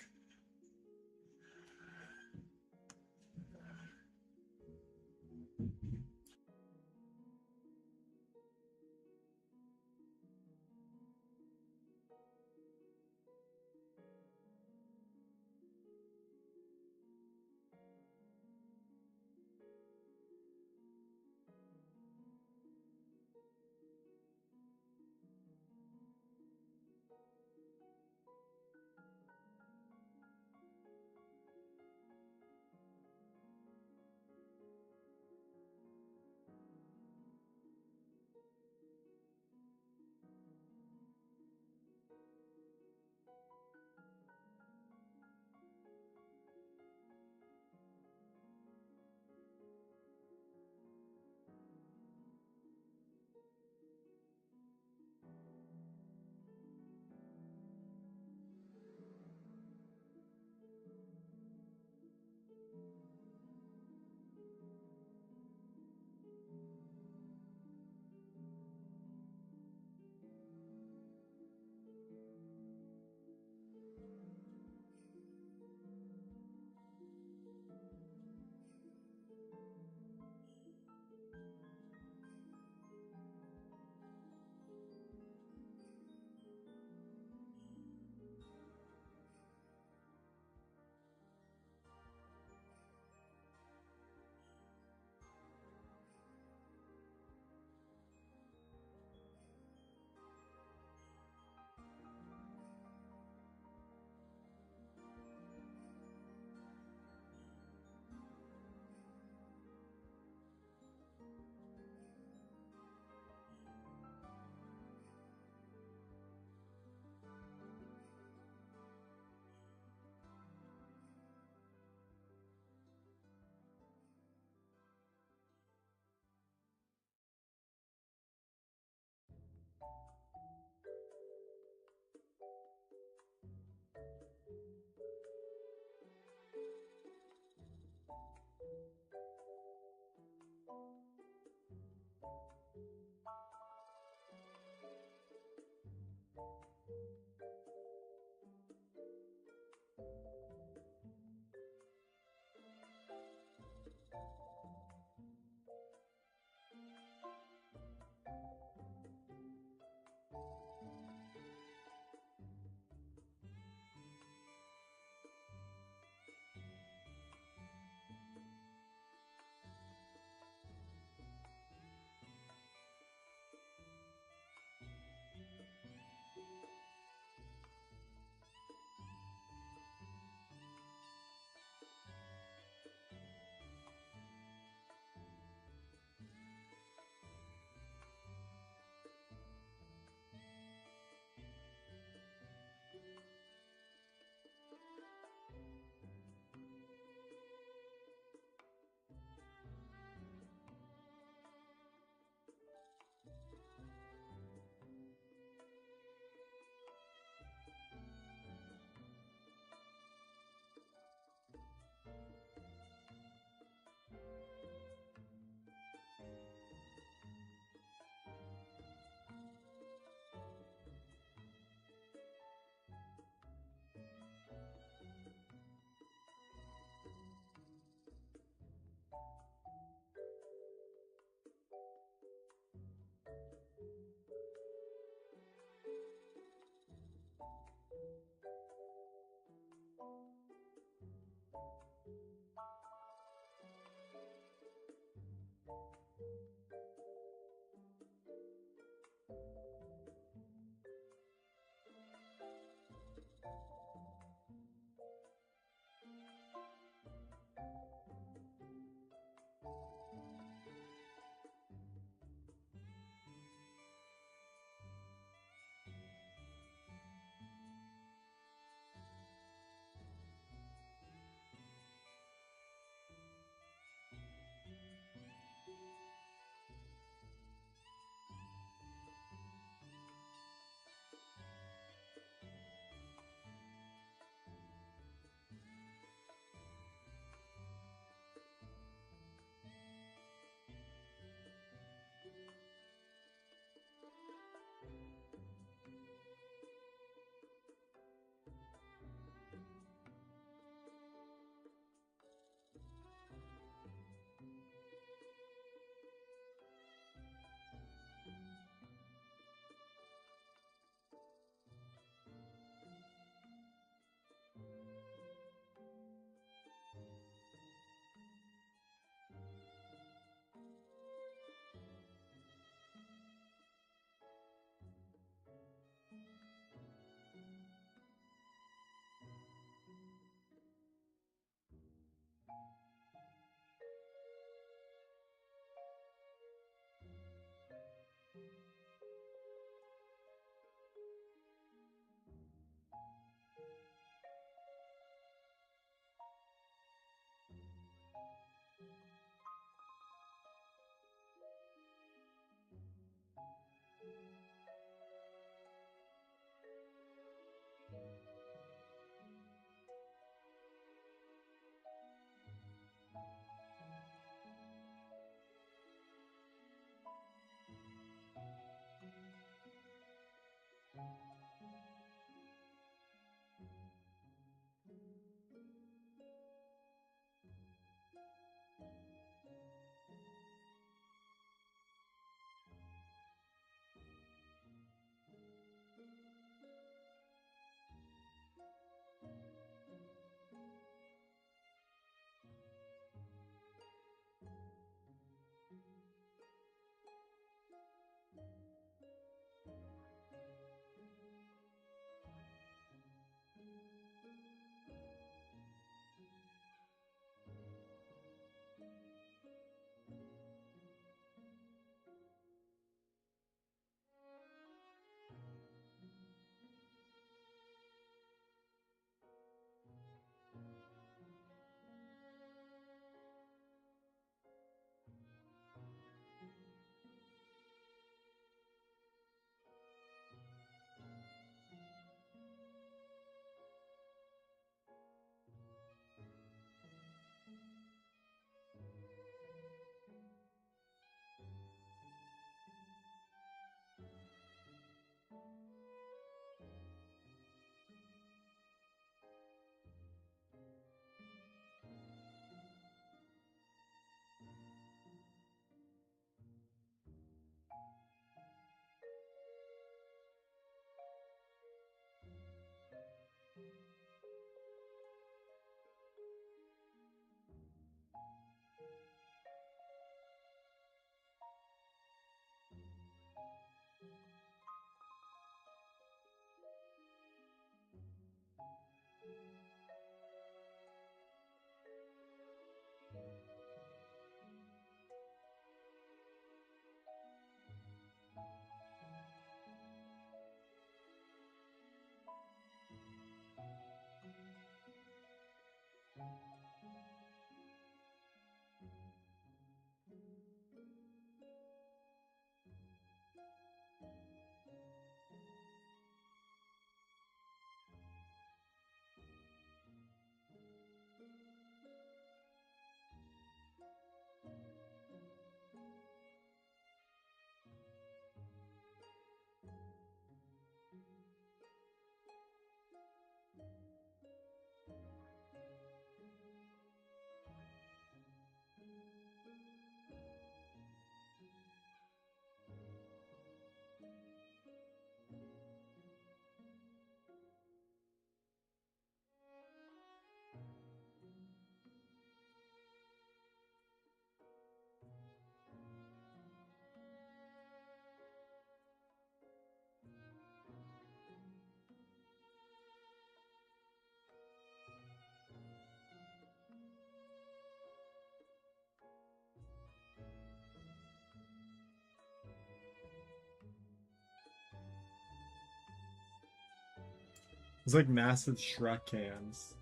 It's like massive Shrek cans.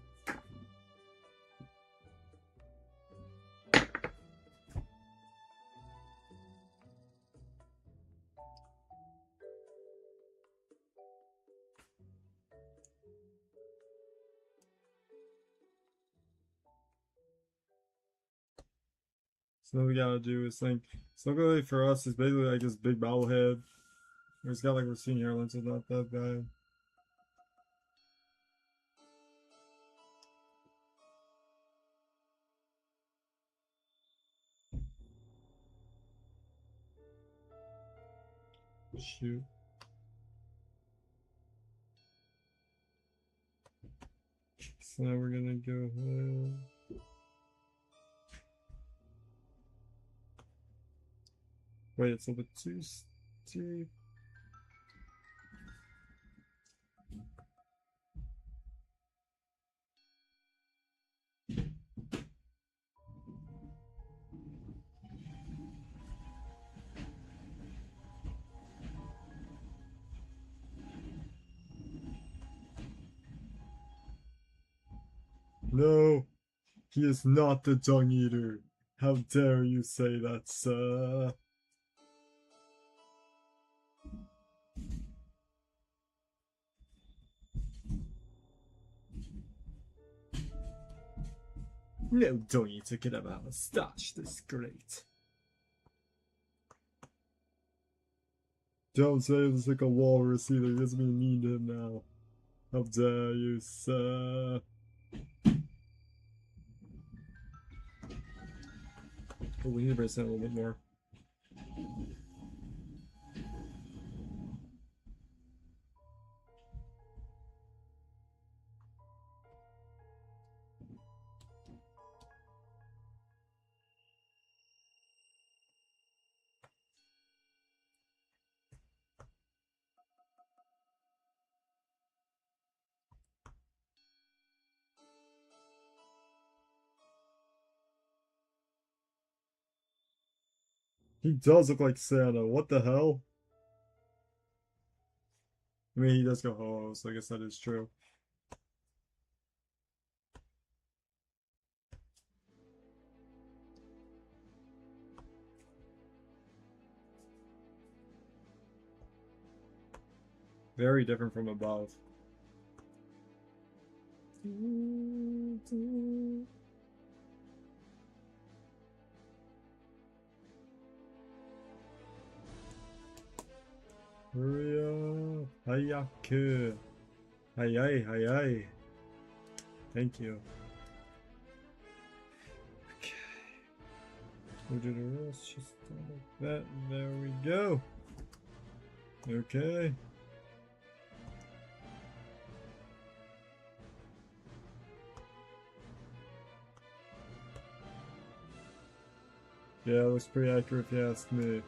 So what we gotta do is think. So luckily for us, it's basically like this big bobblehead. It's got like receding hairline, so it's not that bad. Shoot. So now we're gonna go ahead. Wait, it's a little bit too steep. No, he is not the dung eater. How dare you say that, sir? No dung eater could ever have a stash this great. Don't say this like a walrus either. He doesn't mean mean to him now. How dare you, sir? Oh, we need to brace that a little bit more. He does look like Santa. What the hell? I mean, he does go ho-ho, so I guess that is true. Very different from above. Hurry up. Hayaku. Hayai, hayai. Thank you. Okay. We'll do the rest just like that. There we go. Okay. Yeah, it looks pretty accurate if you ask me.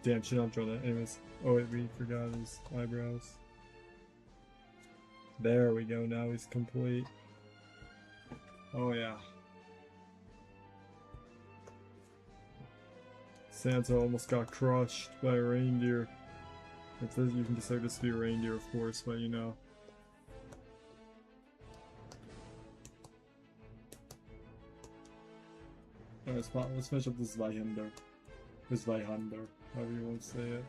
Damn, should not draw that. Anyways. Oh wait, we forgot his eyebrows. There we go, now he's complete. Oh yeah. Santa almost got crushed by a reindeer. If this, you can decide this to be a reindeer, of course, but you know. Alright, let's finish up this Zweihander. This Zweihander, however you want to say it.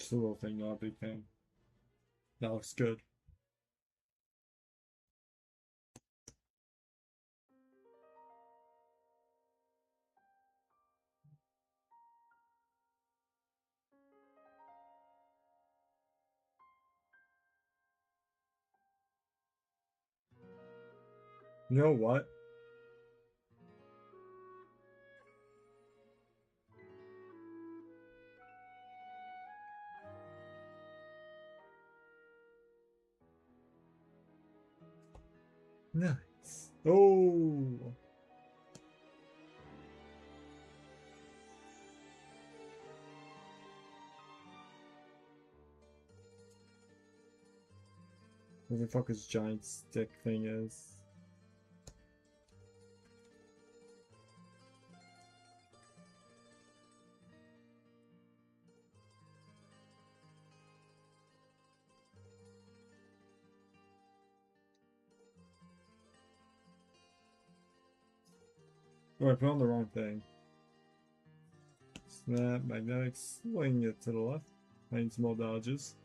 Just a little thing, not a big thing. That looks good. You know what? Nice. Oh. What the fuck this giant stick thing is? Oh, I put on the wrong thing. Snap, magnetic, swing it to the left. 9 small dodges.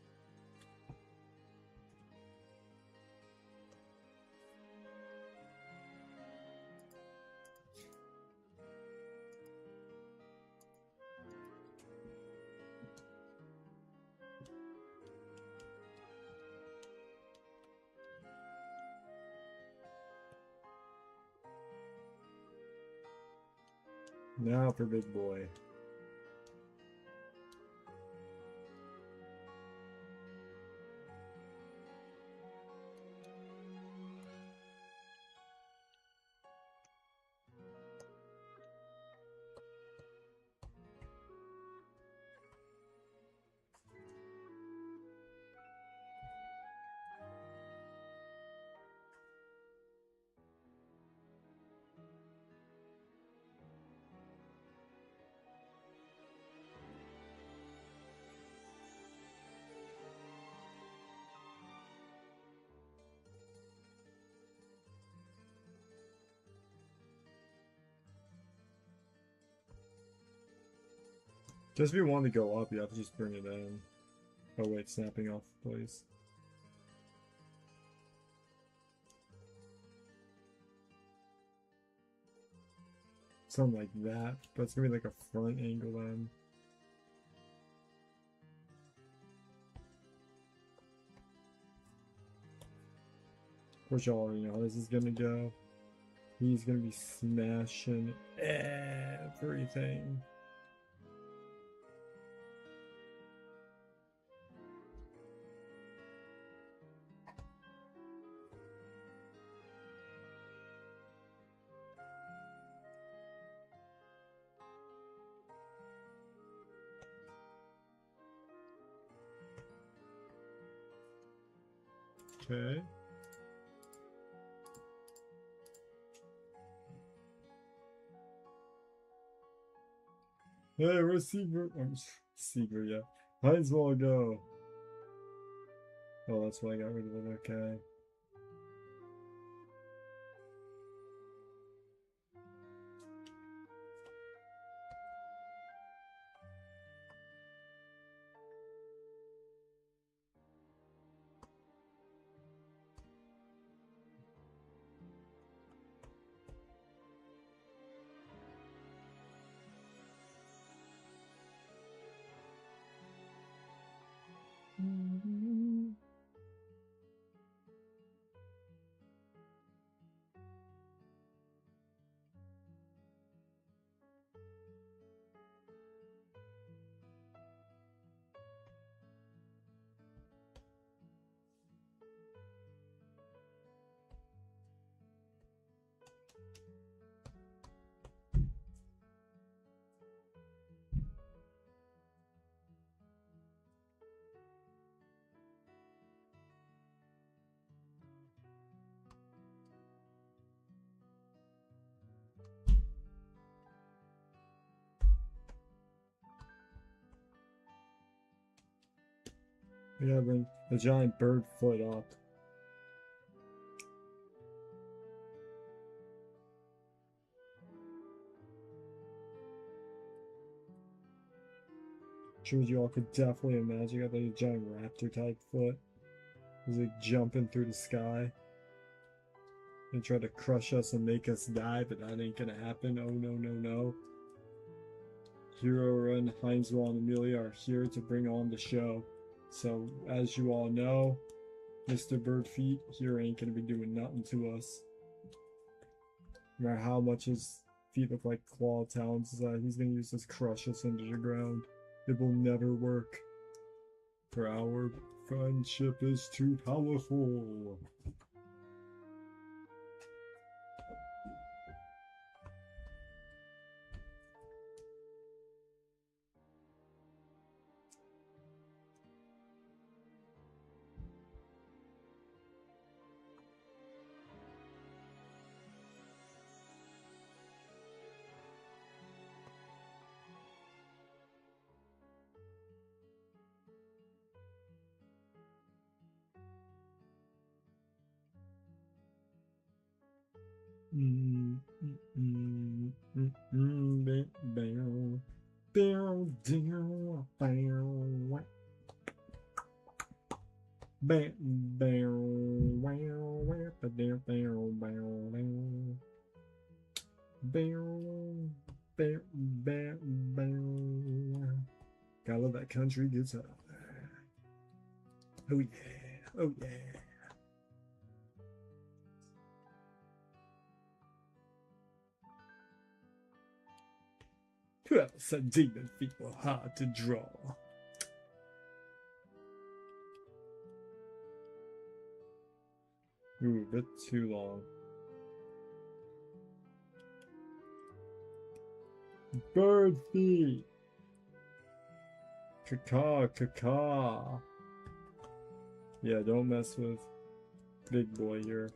Now for big boy. Just if you want to go up, you have to just bring it in. Oh wait, snapping off, please. Something like that, but it's gonna be like a front angle then. Of course, y'all already know how this is gonna go. He's gonna be smashing everything. Okay. Hey, where's Secret? Secret, yeah. Heinz will go. Oh, that's why I got rid of it. Okay. We gotta bring the giant bird foot up. structures you all could definitely imagine. You got like a giant raptor type foot. He's like jumping through the sky. And try to crush us and make us die, but that ain't gonna happen. Oh no, no, no. Hero Run, Heinzel, and Amelia are here to bring on the show. So, as you all know, Mr. Birdfeet here ain't gonna be doing nothing to us. No matter how much his feet look like claw talons, he's gonna use this crush us into the ground. It will never work. For our friendship is too powerful. Gotta love that country guitar. Oh yeah, oh yeah. Whoever said demon feet were hard to draw? Ooh, a bit too long. Bird feet! Caw, caw. Yeah, don't mess with big boy here.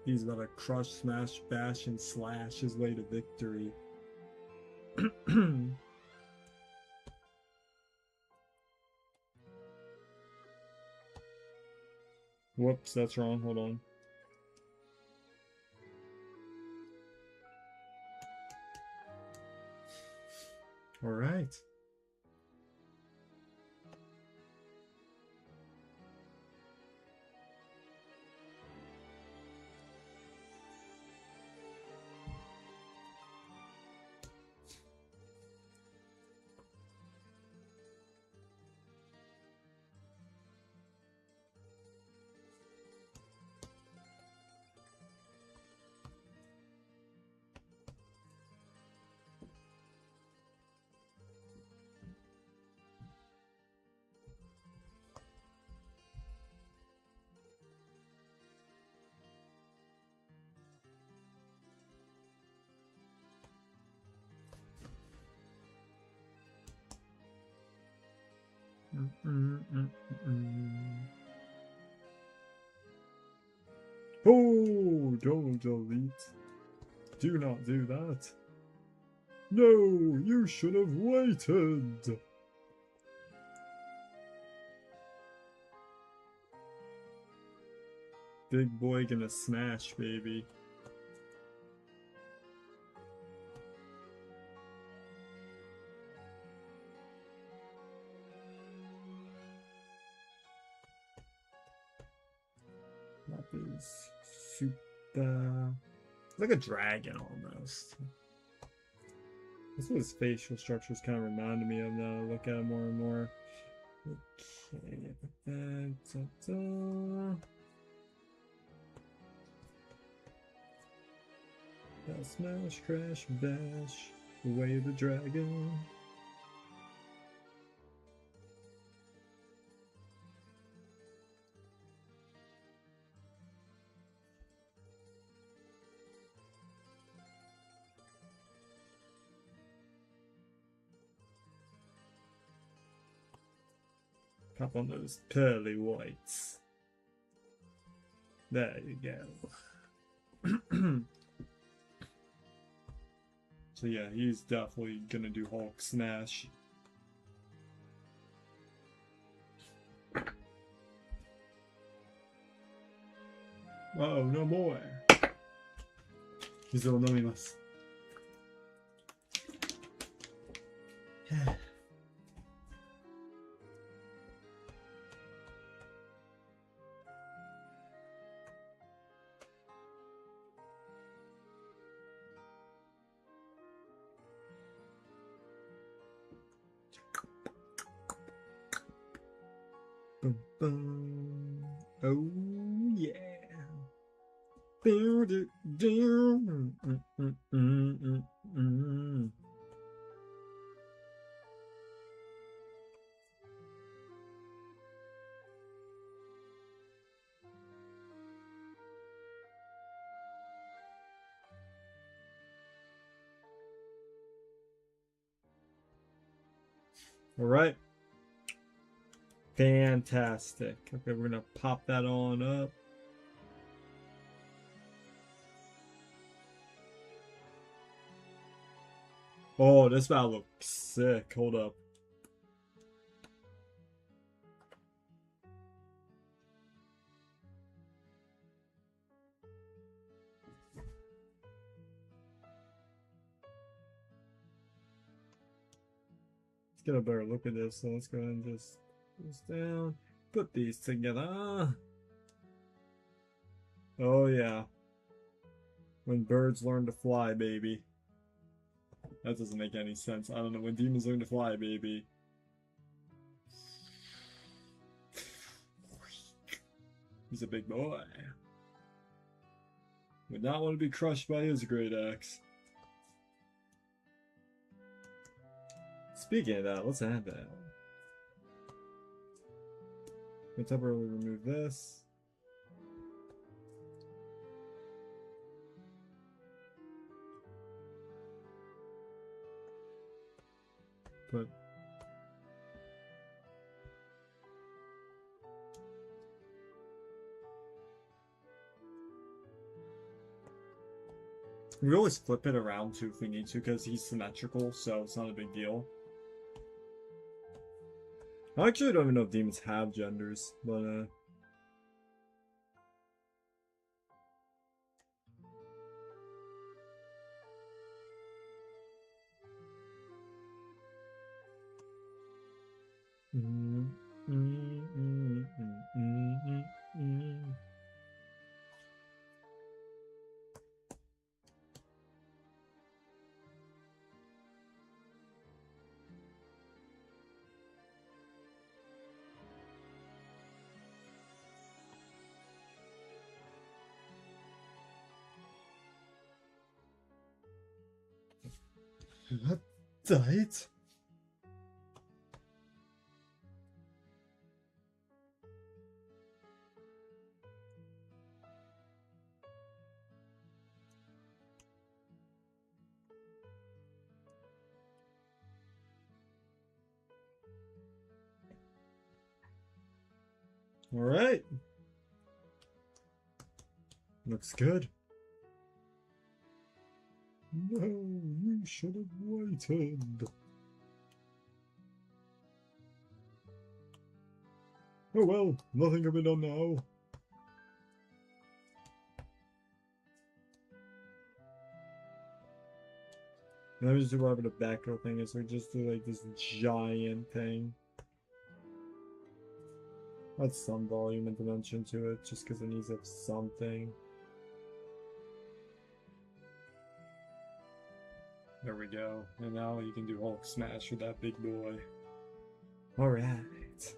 He's about to crush, smash, bash, and slash his way to victory. Whoops, that's wrong. Hold on. All right. Oh, don't delete. Do not do that. No, you should have waited. Big boy gonna smash, baby. That is super... like a dragon, almost. That's what his facial structures kind of reminded me of now. I look at it more and more. Okay. Smash, crash, bash, away the dragon. Pop on those pearly whites. There you go. So yeah, he's definitely gonna do Hulk smash. Uh-oh, no more. He's gonna know us. Boom, boom. Oh yeah. All right. Fantastic. Okay, we're gonna pop that on up. Oh, this battle looks sick. Hold up. Let's get a better look at this. So let's go ahead and just put this down. Put these together. Oh yeah. When birds learn to fly, baby. That doesn't make any sense. I don't know. When demons learn to fly, baby. He's a big boy. Would not want to be crushed by his great axe. Speaking of that, let's add that. Let's temporarily remove this. Put we always flip it around too if we need to because he's symmetrical, so it's not a big deal. I actually don't even know if demons have genders, but what died? All right. Looks good. No, you should have waited. Oh well, nothing can be done now. Let me just do whatever the back row thing is. We just do like this giant thing. Add some volume and dimension to it just because it needs to have something. There we go. And now you can do Hulk smash with that big boy. Alright.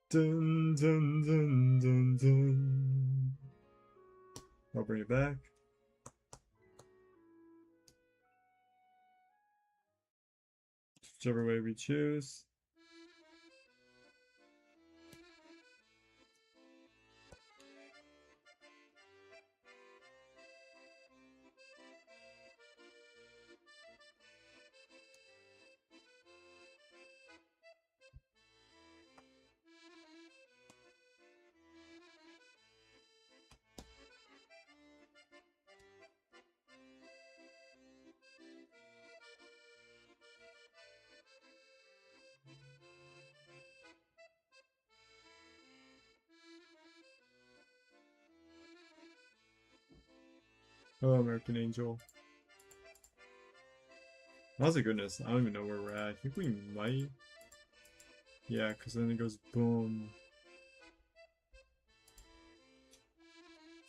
Dun dun dun dun dun. I'll bring it back. Whichever way we choose. Hello, American Angel. Honestly, goodness, I don't even know where we're at. I think we might. Yeah, because then it goes boom.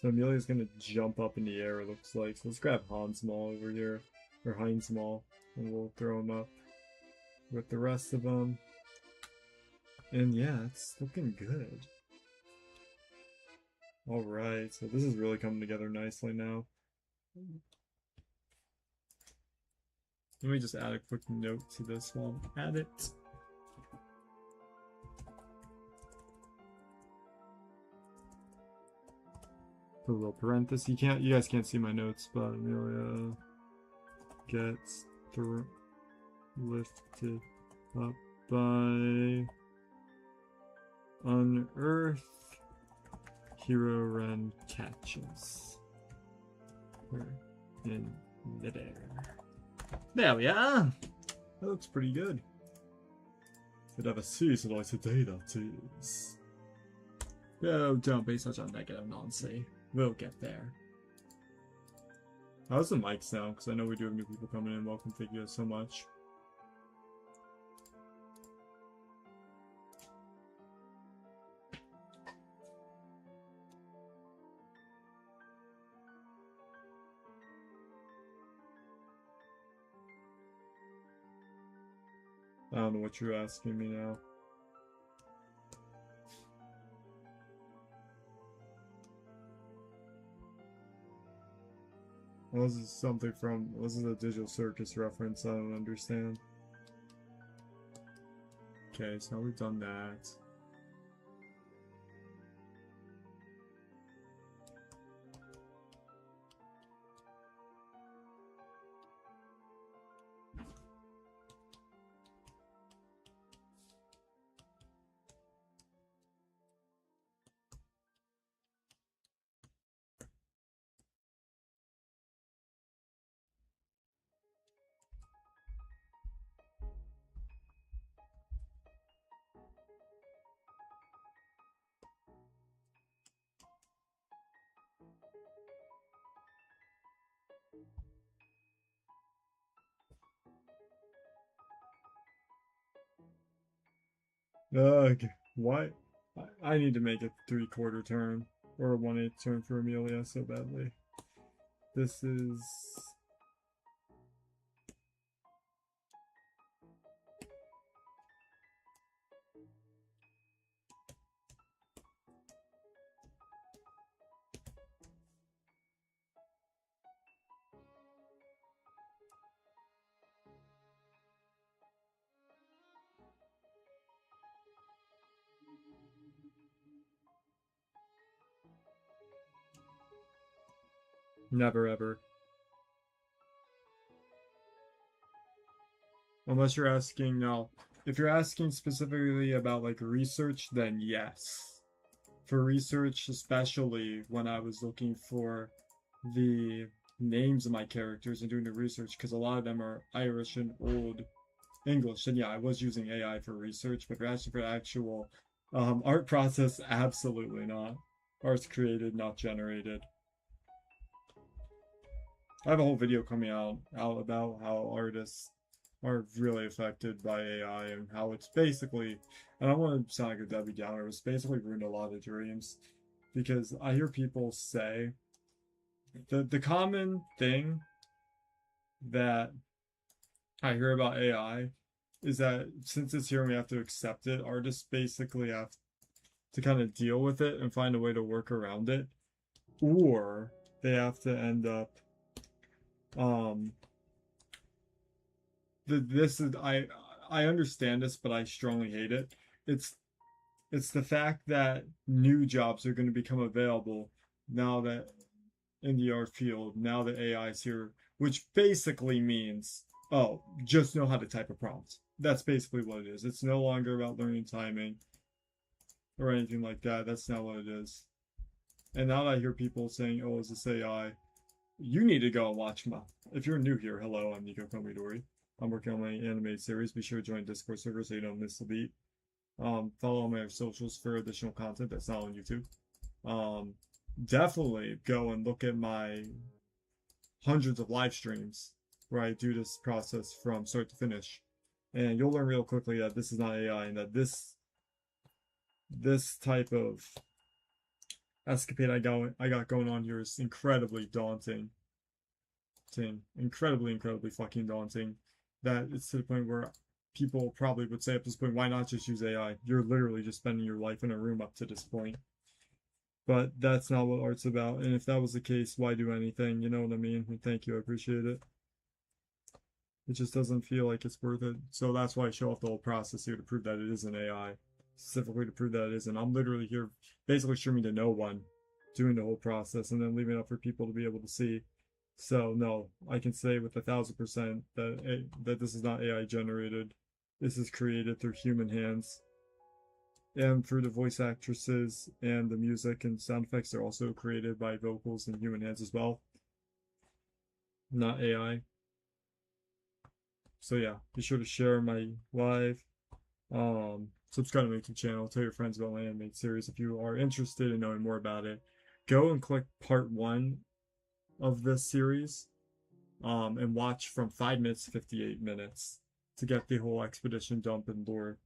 So Amelia's gonna jump up in the air, it looks like. So let's grab Hansmall over here, or Heinzmall, and we'll throw him up with the rest of them. And yeah, it's looking good. Alright, so this is really coming together nicely now. Let me just add a quick note to this while I'm at it. Put a little parenthesis. You guys can't see my notes, but Amelia gets lifted up by unearth. Hero Ren catches her in midair. There we are! That looks pretty good. Could have a season like today, that is. Oh, don't be such a negative Nancy. We'll get there. How's the mic sound? Because I know we do have new people coming in. Welcome, thank you so much. I don't know what you're asking me now. Well, this is something from... This is a Digital Circus reference, I don't understand. Okay, so now we've done that. Ugh, why? I need to make a 3/4 turn, or a 1/8 turn for Amelia so badly. This is... Never ever. Unless you're asking, no. If you're asking specifically about like research, then yes. For research, especially when I was looking for the names of my characters and doing the research, because a lot of them are Irish and Old English, and yeah, I was using AI for research, but if you're asking for actual art process, absolutely not. Art's created, not generated. I have a whole video coming out about how artists are really affected by AI and how it's basically, and I don't want to sound like a Debbie Downer, it's basically ruined a lot of dreams. Because I hear people say, the common thing that I hear about AI is that since it's here and we have to accept it, artists basically have to kind of deal with it and find a way to work around it. Or they have to end up this is I understand this, but I strongly hate it. It's the fact that new jobs are going to become available now that in the art field, now that AI is here, which basically means, oh, just know how to type a prompt. That's basically what it is. It's no longer about learning timing or anything like that. That's not what it is. And now that I hear people saying, oh, is this AI? You need to go and watch my... If you're new here, hello, I'm Nico Komidori. I'm working on my animated series. Be sure to join Discord server so you don't miss the beat. Follow my socials for additional content that's not on YouTube. Definitely go and look at my hundreds of live streams where I do this process from start to finish. And you'll learn real quickly that this is not AI and that this type of escapade I got going on here is incredibly daunting. Incredibly fucking daunting. That it's to the point where people probably would say at this point, why not just use AI? You're literally just spending your life in a room up to this point. But that's not what art's about. And if that was the case, why do anything? You know what I mean? And thank you, I appreciate it. It just doesn't feel like it's worth it. So that's why I show off the whole process here to prove that it is an AI. Specifically to prove that it isn't. I'm literally here basically streaming to no one, doing the whole process, and then leaving it up for people to be able to see. So no, I can say with 1,000% that this is not AI generated. This is created through human hands. And through the voice actresses and the music and sound effects, they're also created by vocals and human hands as well. Not AI. So yeah, be sure to share my live. Subscribe to my YouTube channel. Tell your friends about my animated series if you are interested in knowing more about it. Go and click part 1 of this series, and watch from 5 minutes to 58 minutes to get the whole expedition dump and lore.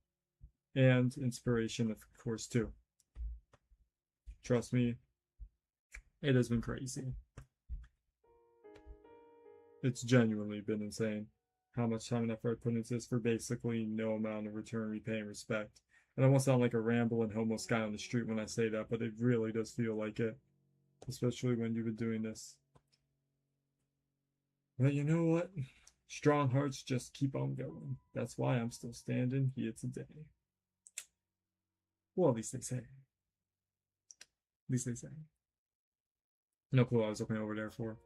And inspiration, of course, too. Trust me, it has been crazy. It's genuinely been insane how much time and effort I put into this for basically no amount of return, repay, and respect. And I won't sound like a rambling homeless guy on the street when I say that, but it really does feel like it. Especially when you've been doing this. But you know what? Strong hearts just keep on going. That's why I'm still standing here today. Well, at least they say. At least they say. No clue what I was looking over there for.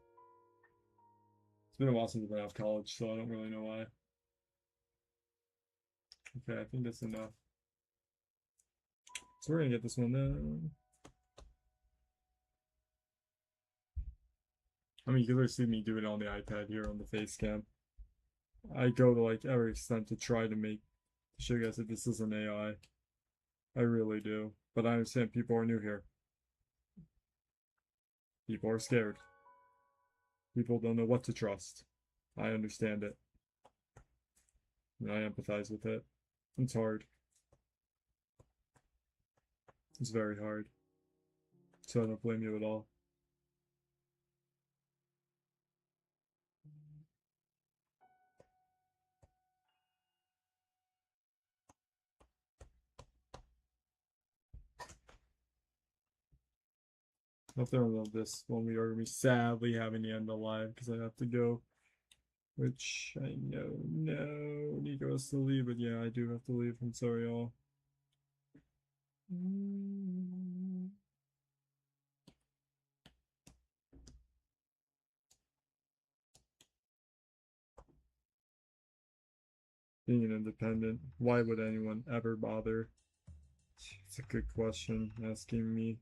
It's been a while since I've been out of college, so I don't really know why. Okay, I think that's enough. So we're gonna get this one then. I mean, you can literally see me do it on the iPad here on the face cam. I go to like every extent to try to show you guys that this isn't AI. I really do. But I understand people are new here. People are scared. People don't know what to trust. I understand it. And I empathize with it. It's hard. It's very hard. So I don't blame you at all. I'll throw this when we are going to be sadly having the end alive because I have to go. Which I know, no, Nico has to leave, but yeah, I do have to leave. I'm sorry, y'all. Being an independent, why would anyone ever bother? It's a good question asking me.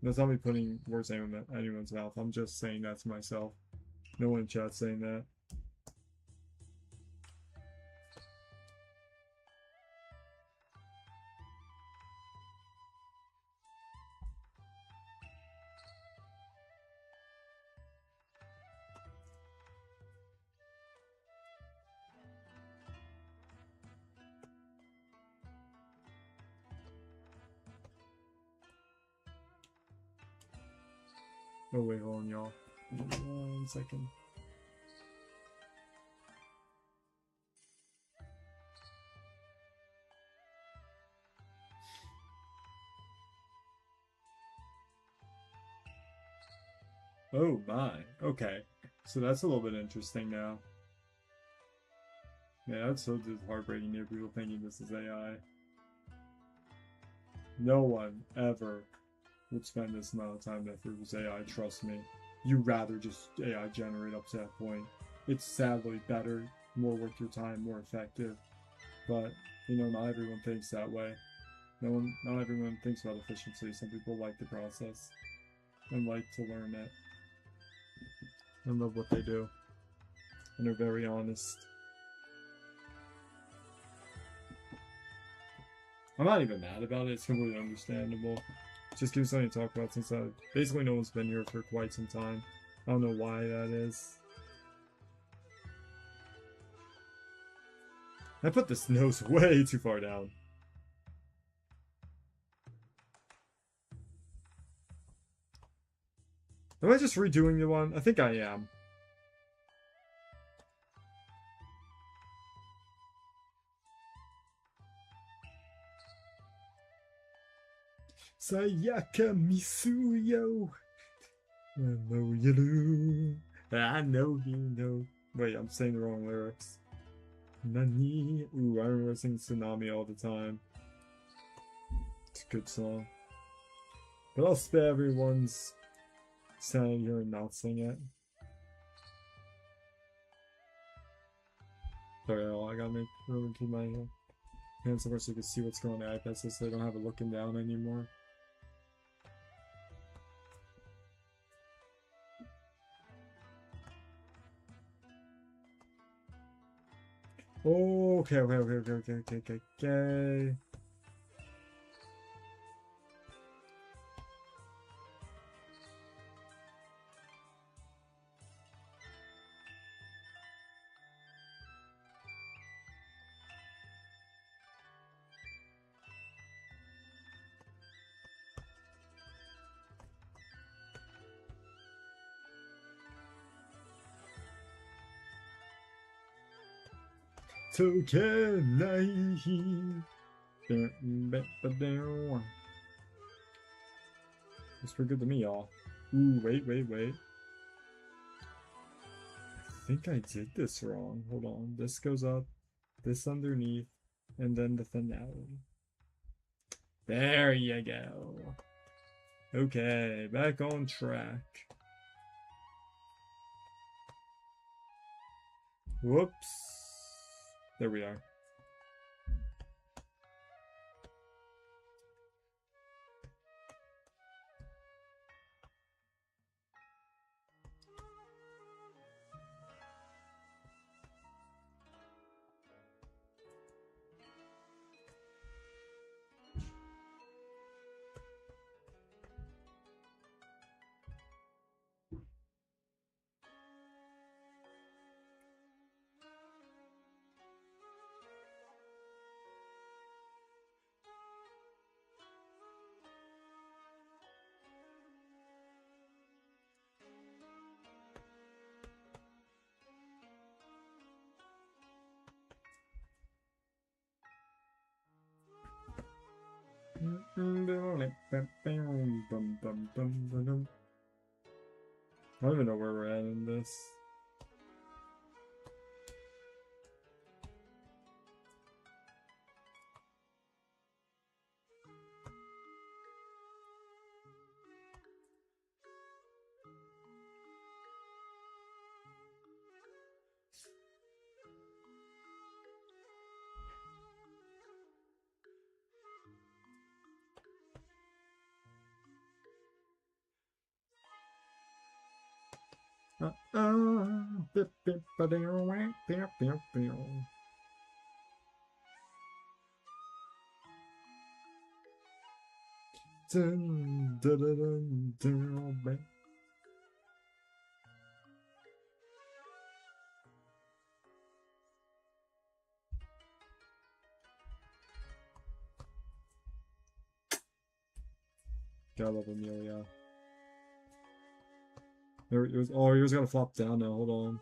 That's not me putting words in anyone's mouth. I'm just saying that to myself. No one in chat saying that. Oh wait, hold on, y'all. 1 second. Oh my, okay. So that's a little bit interesting now. Yeah, that's so just heartbreaking to hear people thinking this is AI. No one ever would spend this amount of time if it was AI, trust me. You'd rather just AI generate up to that point. It's sadly better, more worth your time, more effective. But, you know, not everyone thinks that way. Not everyone thinks about efficiency. Some people like the process and like to learn it and love what they do. And they're very honest. I'm not even mad about it. It's completely understandable. Just give me something to talk about since basically no one's been here for quite some time. I don't know why that is. I put this nose way too far down. Am I just redoing the one? I think I am. Sayaka Misuyo. I know you do. I know you know. Wait, I'm saying the wrong lyrics. Nani? Ooh, I remember singing Tsunami all the time. It's a good song. But I'll spare everyone's standing here and not sing it. Sorry, I gotta make sure to keep my hands somewhere so you can see what's going on the iPad so they don't have it looking down anymore. Okay. That's pretty good to me, y'all. Ooh, wait. I think I did this wrong. Hold on. This goes up, this underneath, and then the finale. There you go. Okay, back on track. Whoops. There we are. I don't even know where we're at in this. Gotta love Amelia. There it was. Oh, he was gonna flop down now. Hold on.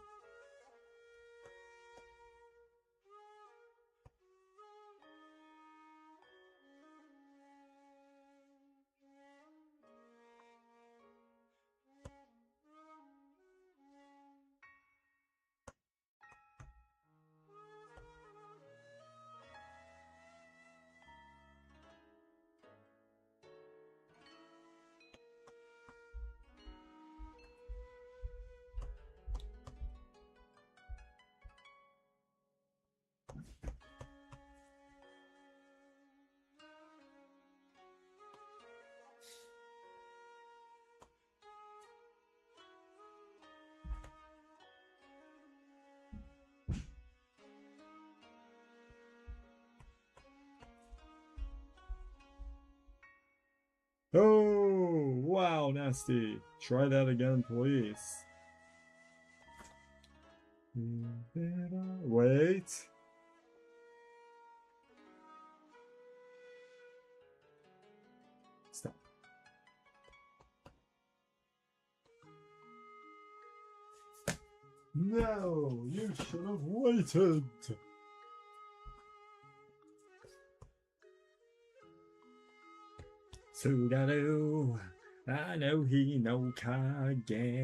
nasty. Try that again, please. Wait. Stop. No, you should have waited. Sugaru, I know he no kage.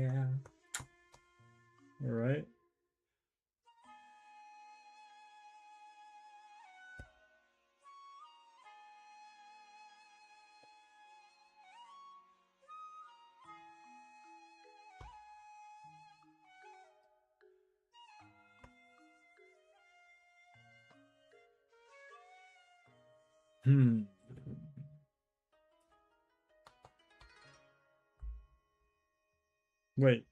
All right. Wait.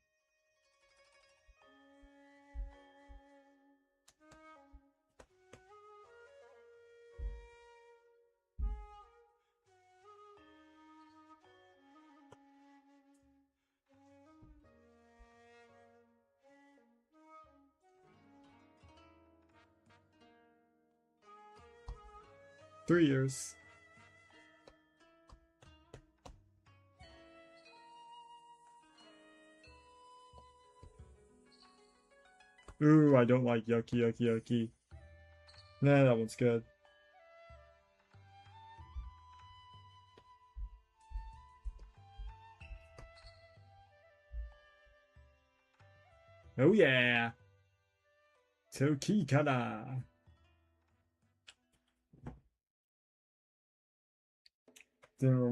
Three years. Ooh, I don't like yucky, yucky, yucky. Nah, that one's good. Oh yeah. Toki kana. I don't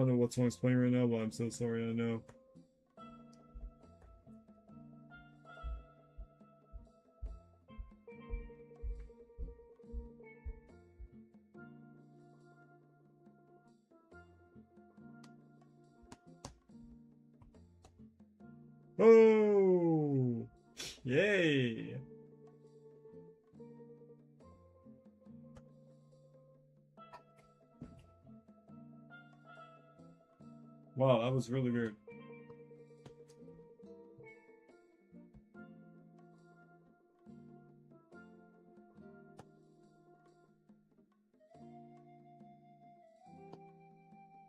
know what song's playing right now, but I'm so sorry, I know. Oh! Yay! Wow, that was really weird.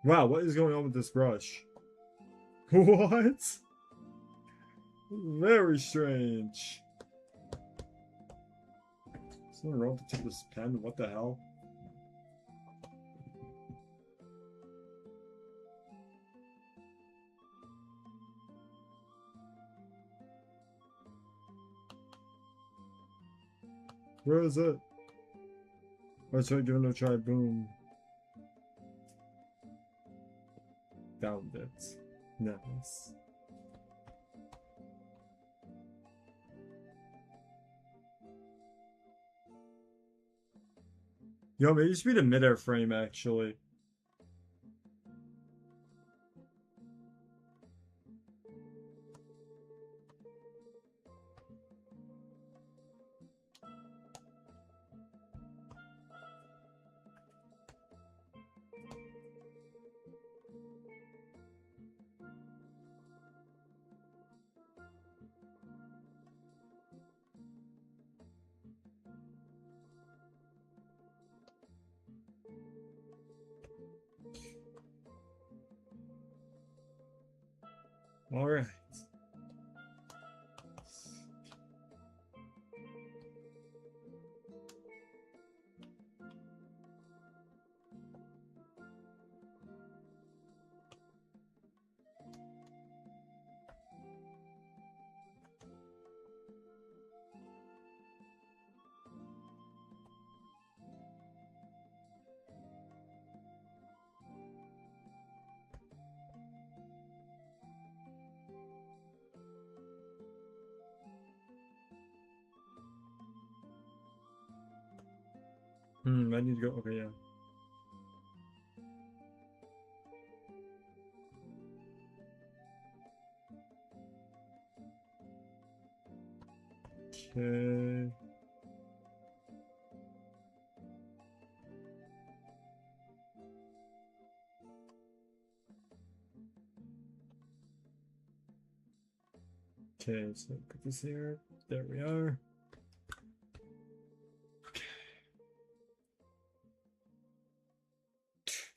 Wow, what is going on with this brush? What? Very strange. Someone wrote to this pen, what the hell? Where is it? Let's try giving it a try. Boom. Found it. Nice. Yo, maybe it should be the mid-air frame, actually. All right. I need to go. Okay, yeah. Okay, so put this here. There we are. Okay.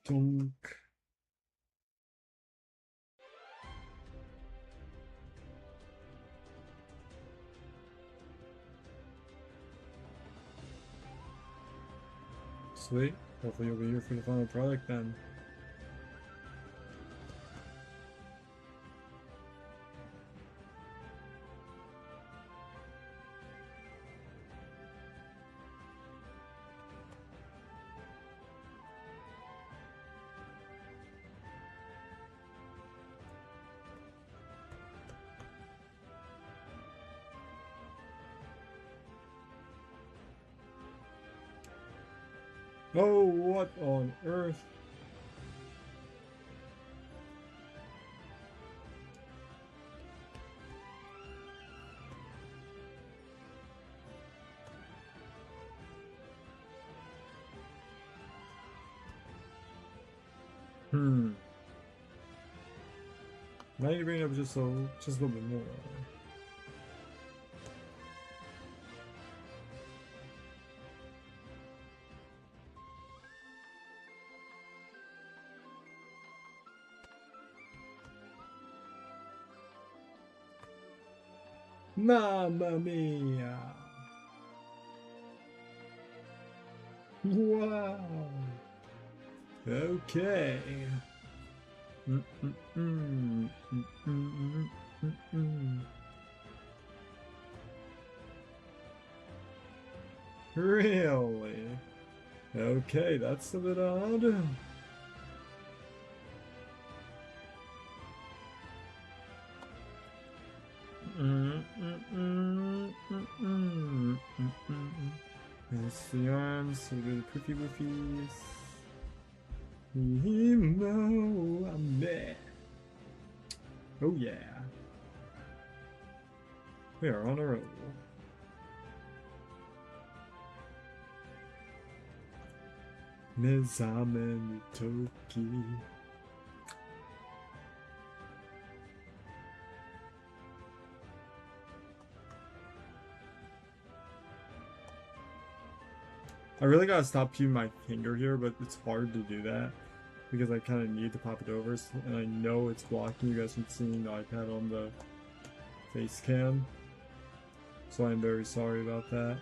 Dunk. Sweet. Hopefully you'll be here for the final product then. Oh, what on earth? I need to bring it up just a little bit more. Mamma mia! Wow! Okay. Really? Okay, that's a bit odd. There's the arms, a little poofy woofies. Oh yeah. We are on a roll. Nezame Toki. I really gotta stop keeping my finger here, but it's hard to do that because I kind of need to pop it over, and I know it's blocking you guys from seeing the iPad on the face cam, so I'm very sorry about that.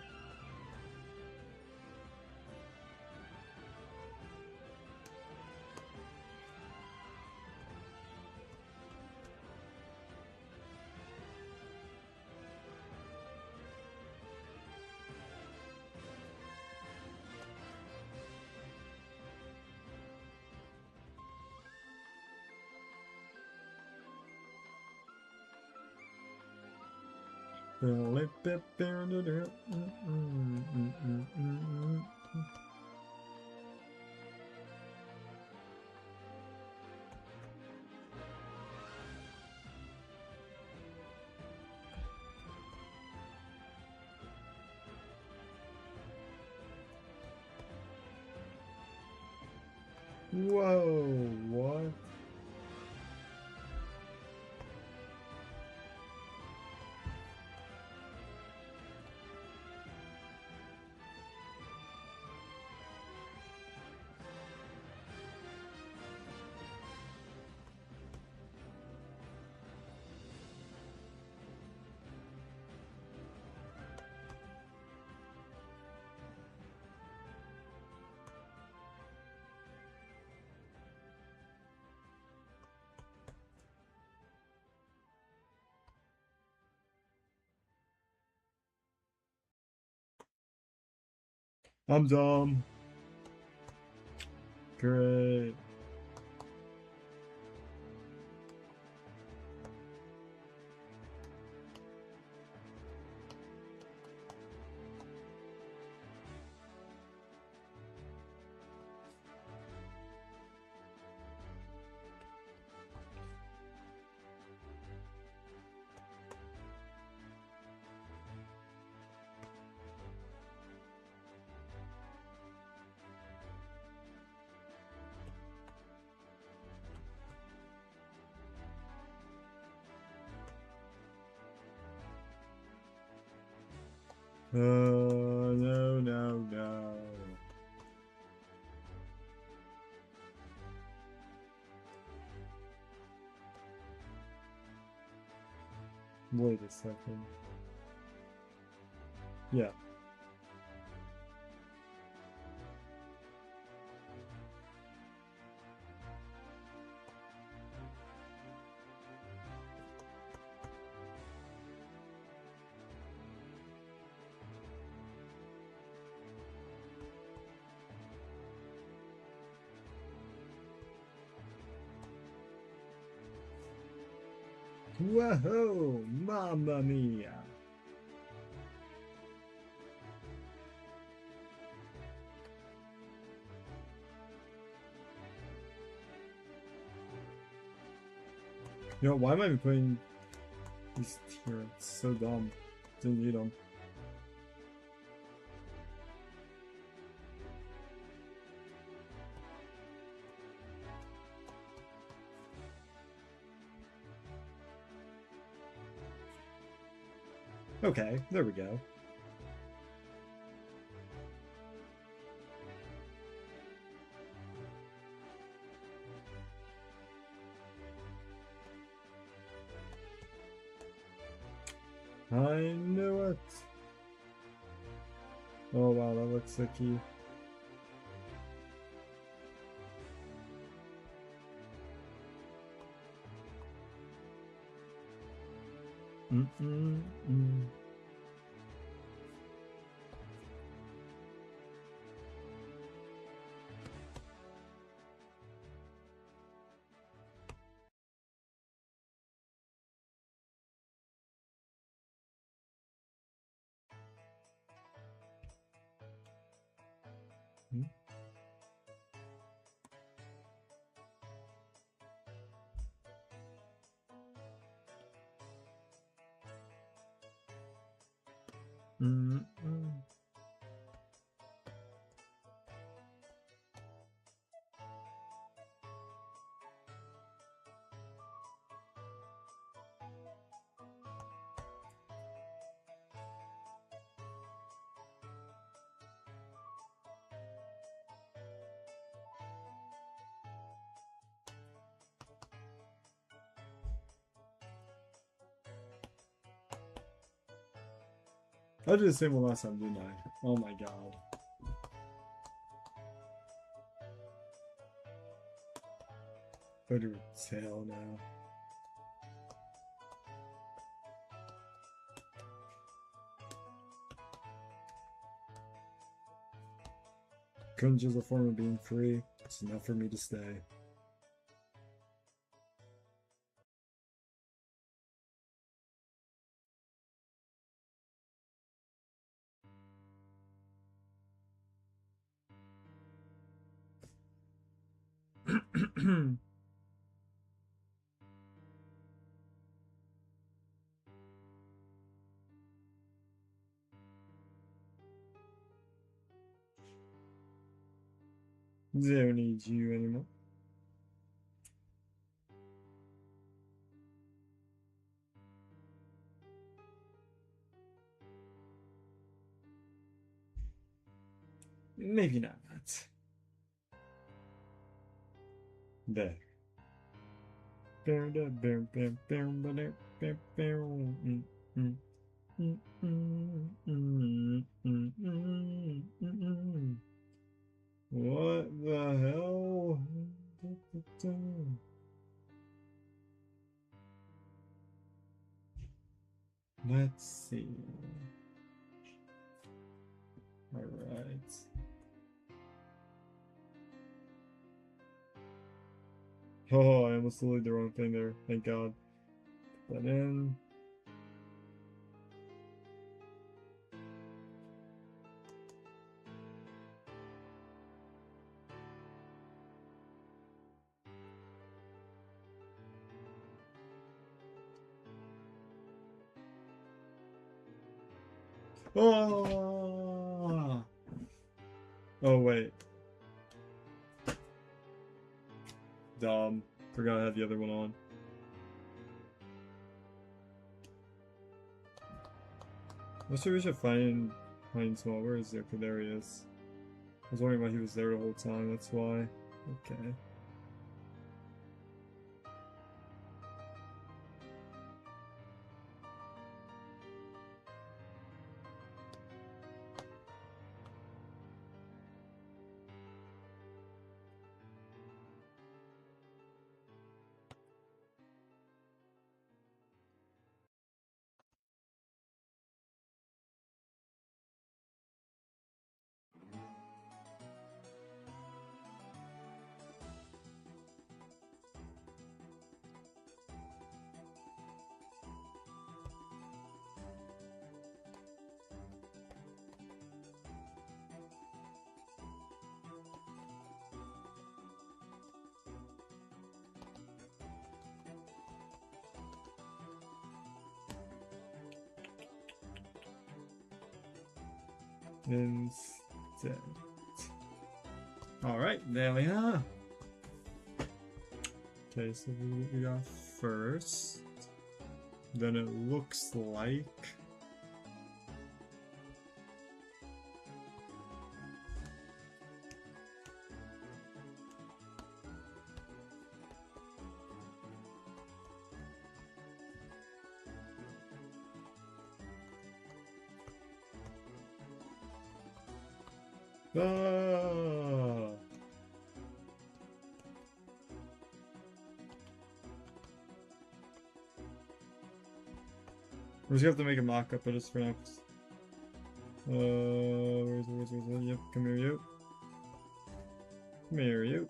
Whoa, what? I'm dumb. Great. No, no, no. Wait a second. Yeah. Whoa, mamma mia. You know, why am I putting these here? It's so dumb. Didn't need them. Okay, there we go. I knew it. Oh wow, that looks icky. Mm-mm-mm. Mm-mm. I did the same one last time, didn't I? Oh my god. Better tail now. Cringe is a form of being free. It's enough for me to stay. Don't need you anymore. Maybe not. There. What the hell? Let's see. All right. Oh, I almost deleted the wrong thing there. Thank God. Put that in. Oh! Oh, wait. Dumb. Forgot I had the other one on. Let's see if we should find Pine Small. Where is he? Okay, there he is. I was wondering why he was there the whole time, that's why. Okay. Instead. Alright, there we are. Okay, so what we got first. Then it looks like we're just gonna have to make a mock-up of this for next. Where's it? Yep, come here, you. Come here, you.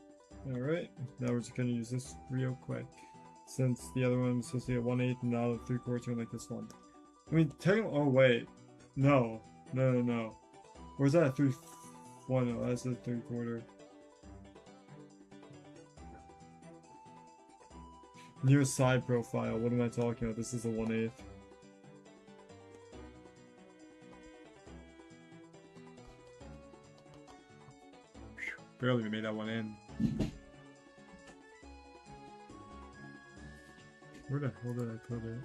Alright, now we're just gonna use this real quick. Since the other one was supposed to be a 1/8 and not a 3/4 like this one. I mean, technically, oh wait. No. Or is that a 3/1? No, that's a 3/4. Near side profile, what am I talking about? This is a 1/8. Barely made that one in. Where the hell did I put it?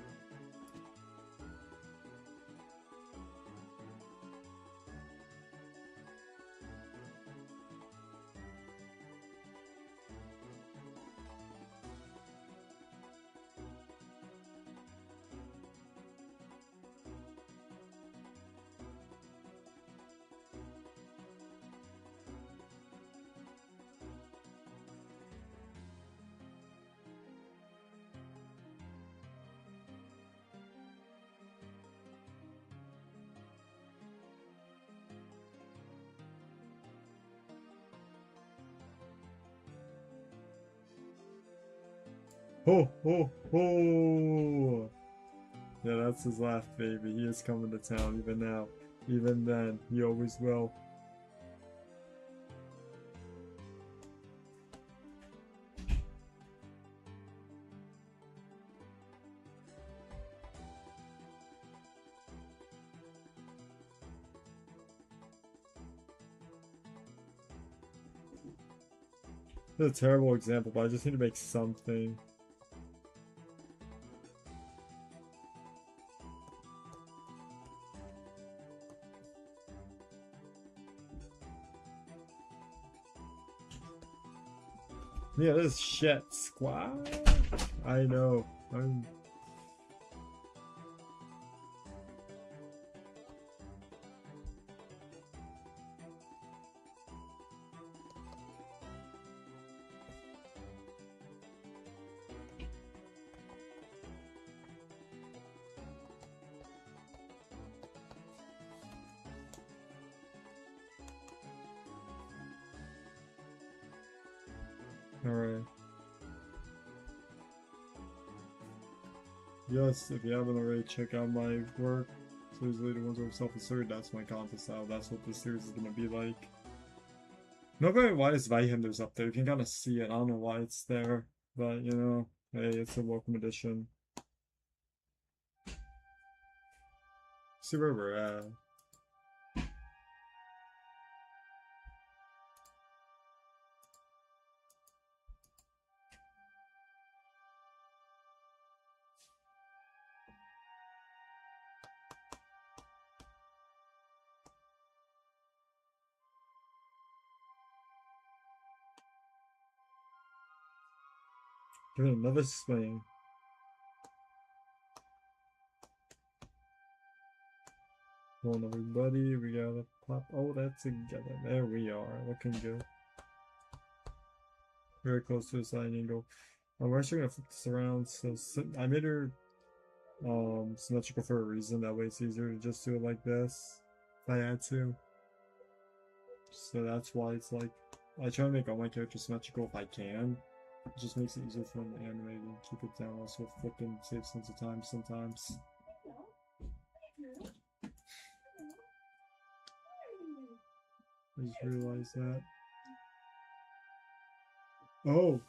Ho ho ho! Yeah, that's his laugh, baby. He is coming to town even now. Even then, he always will. It's a terrible example, but I just need to make something. Yeah, this shit, squad. I know. Alright. Yes, if you haven't already, check out my work. Series Leader ones over self-insert, that's my content style. That's what this series is gonna be like. Nobody why is Vihinders up there. You can kinda see it. I don't know why it's there. But you know, hey, it's a welcome addition. See where we're at. Give it another swing. Come on, everybody. We gotta pop all that together. There we are. Looking good. Very close to the side angle. We're actually gonna flip this around. So I made her symmetrical for a reason. That way it's easier to just do it like this if I had to. So that's why it's like I try to make all my characters symmetrical if I can. It just makes it easier for them to animate and keep it down. Also flipping saves tons of time sometimes. I just realized that. Oh!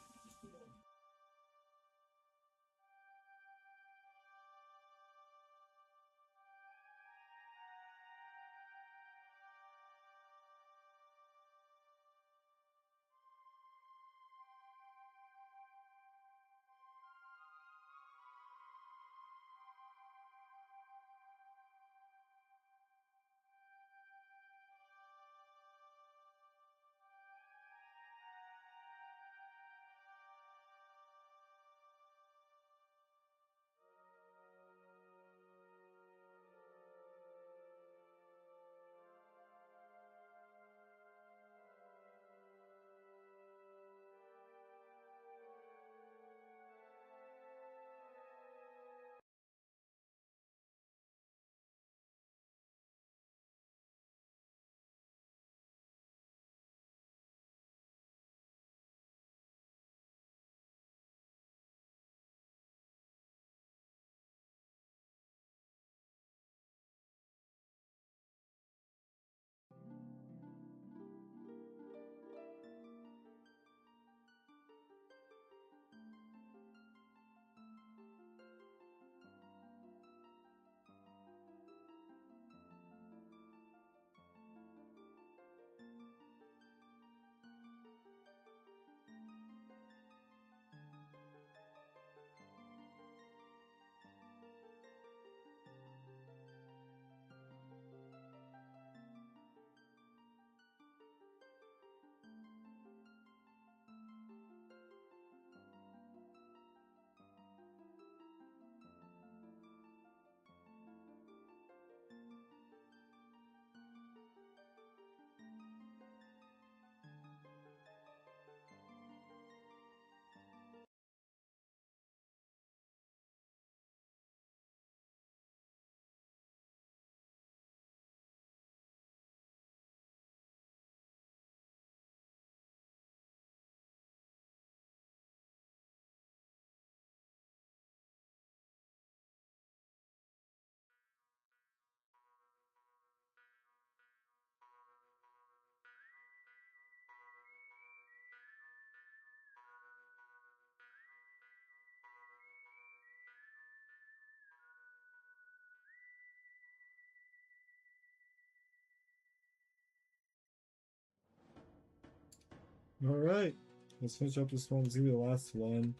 Alright, let's finish up this one. It's gonna be the last one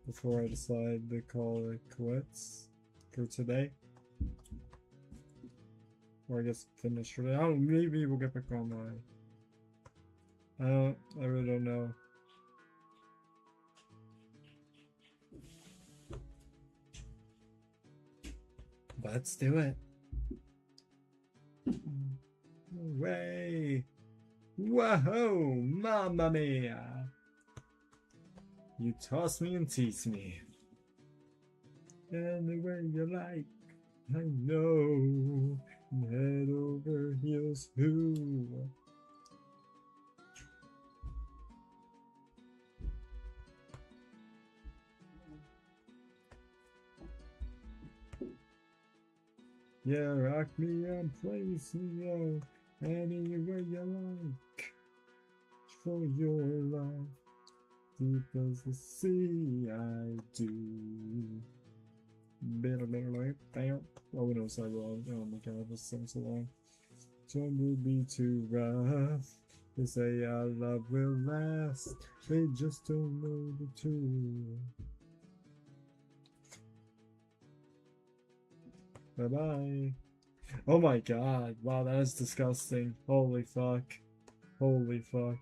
before I decide to call it quits for today. Or I guess finish for today. I don't know, maybe we'll get back on my... I really don't know. Let's do it. Way! Whoa! Mamma mia! You toss me and tease me. Any way you like. I know. Head over heels, who? Yeah, rock me and place me out any way you like. For your love, deep as the sea, I do. Oh no, sorry, wrong. Oh my god, this song's so long. Some will be too rough. They say our love will last. They just don't know the truth. Bye bye. Oh my god. Wow, that is disgusting. Holy fuck. Holy fuck.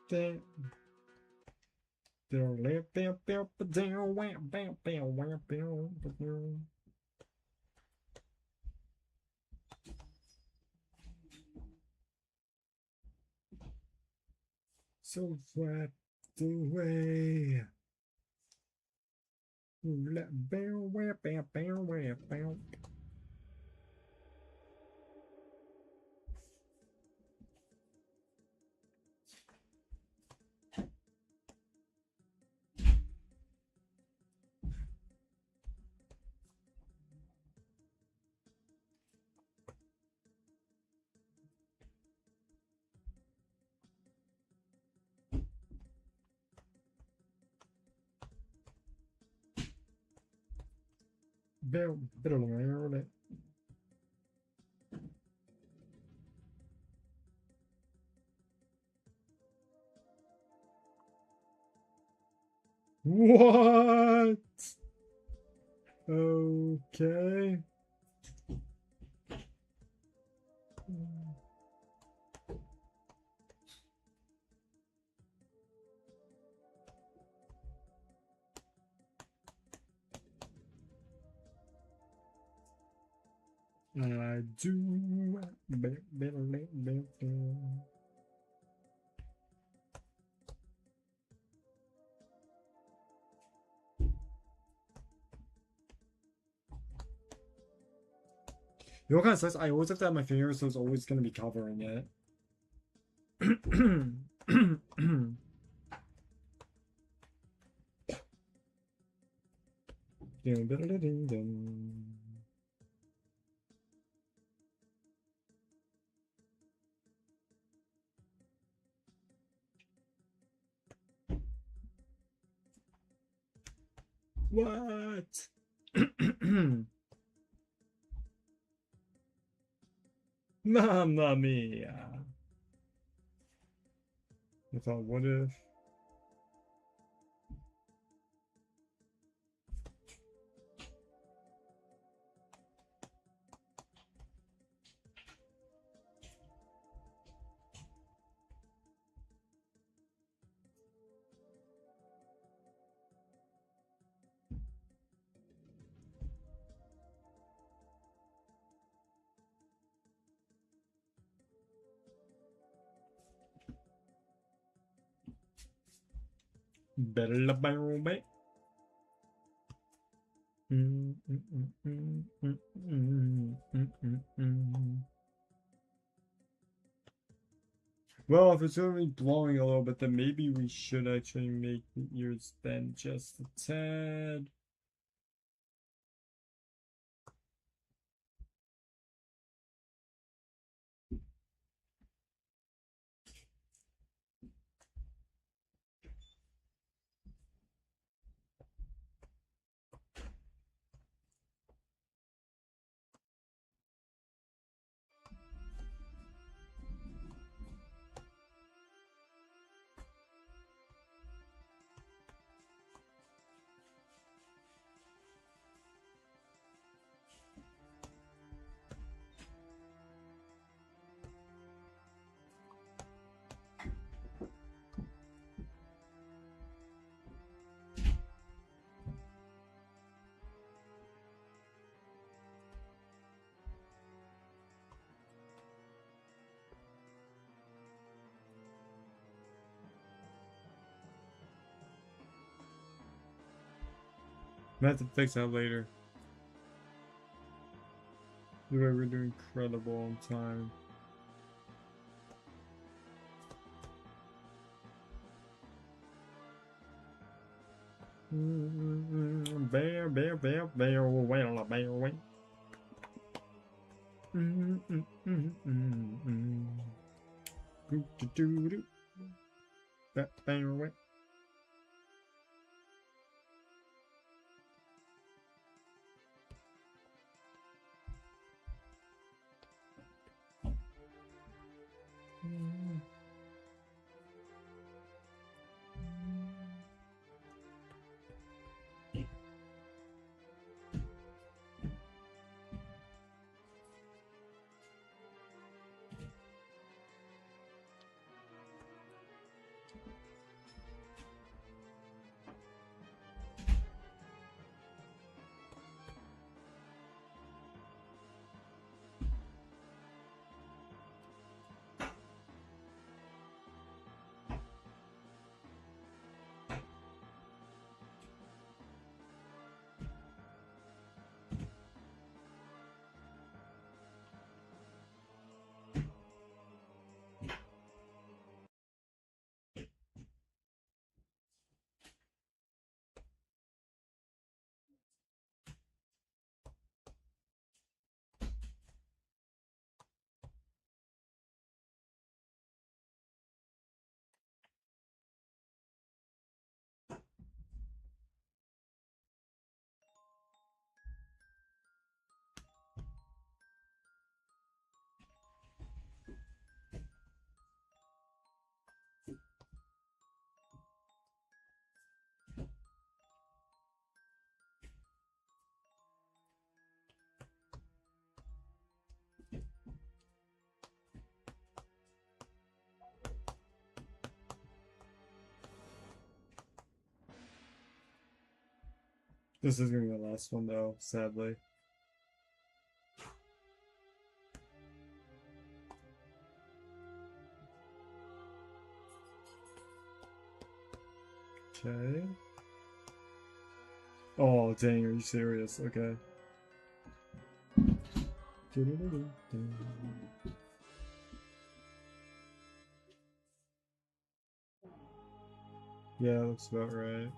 that. So swept away. What? Okay. I do. You know what kind of sucks? I always have to have my finger, so it's always going to be covering it. What? Mamma mia. I thought, what if? Better baby. Well, if it's only blowing a little bit, then maybe we should actually make the ears bend just a tad. I have to fix that later. The way we're doing incredible on time. Bear, bear, bear, bear, well, bear, wait. Bear, wait. This is gonna be the last one though, sadly. Okay. Oh, dang, are you serious? Okay. Yeah, looks about right.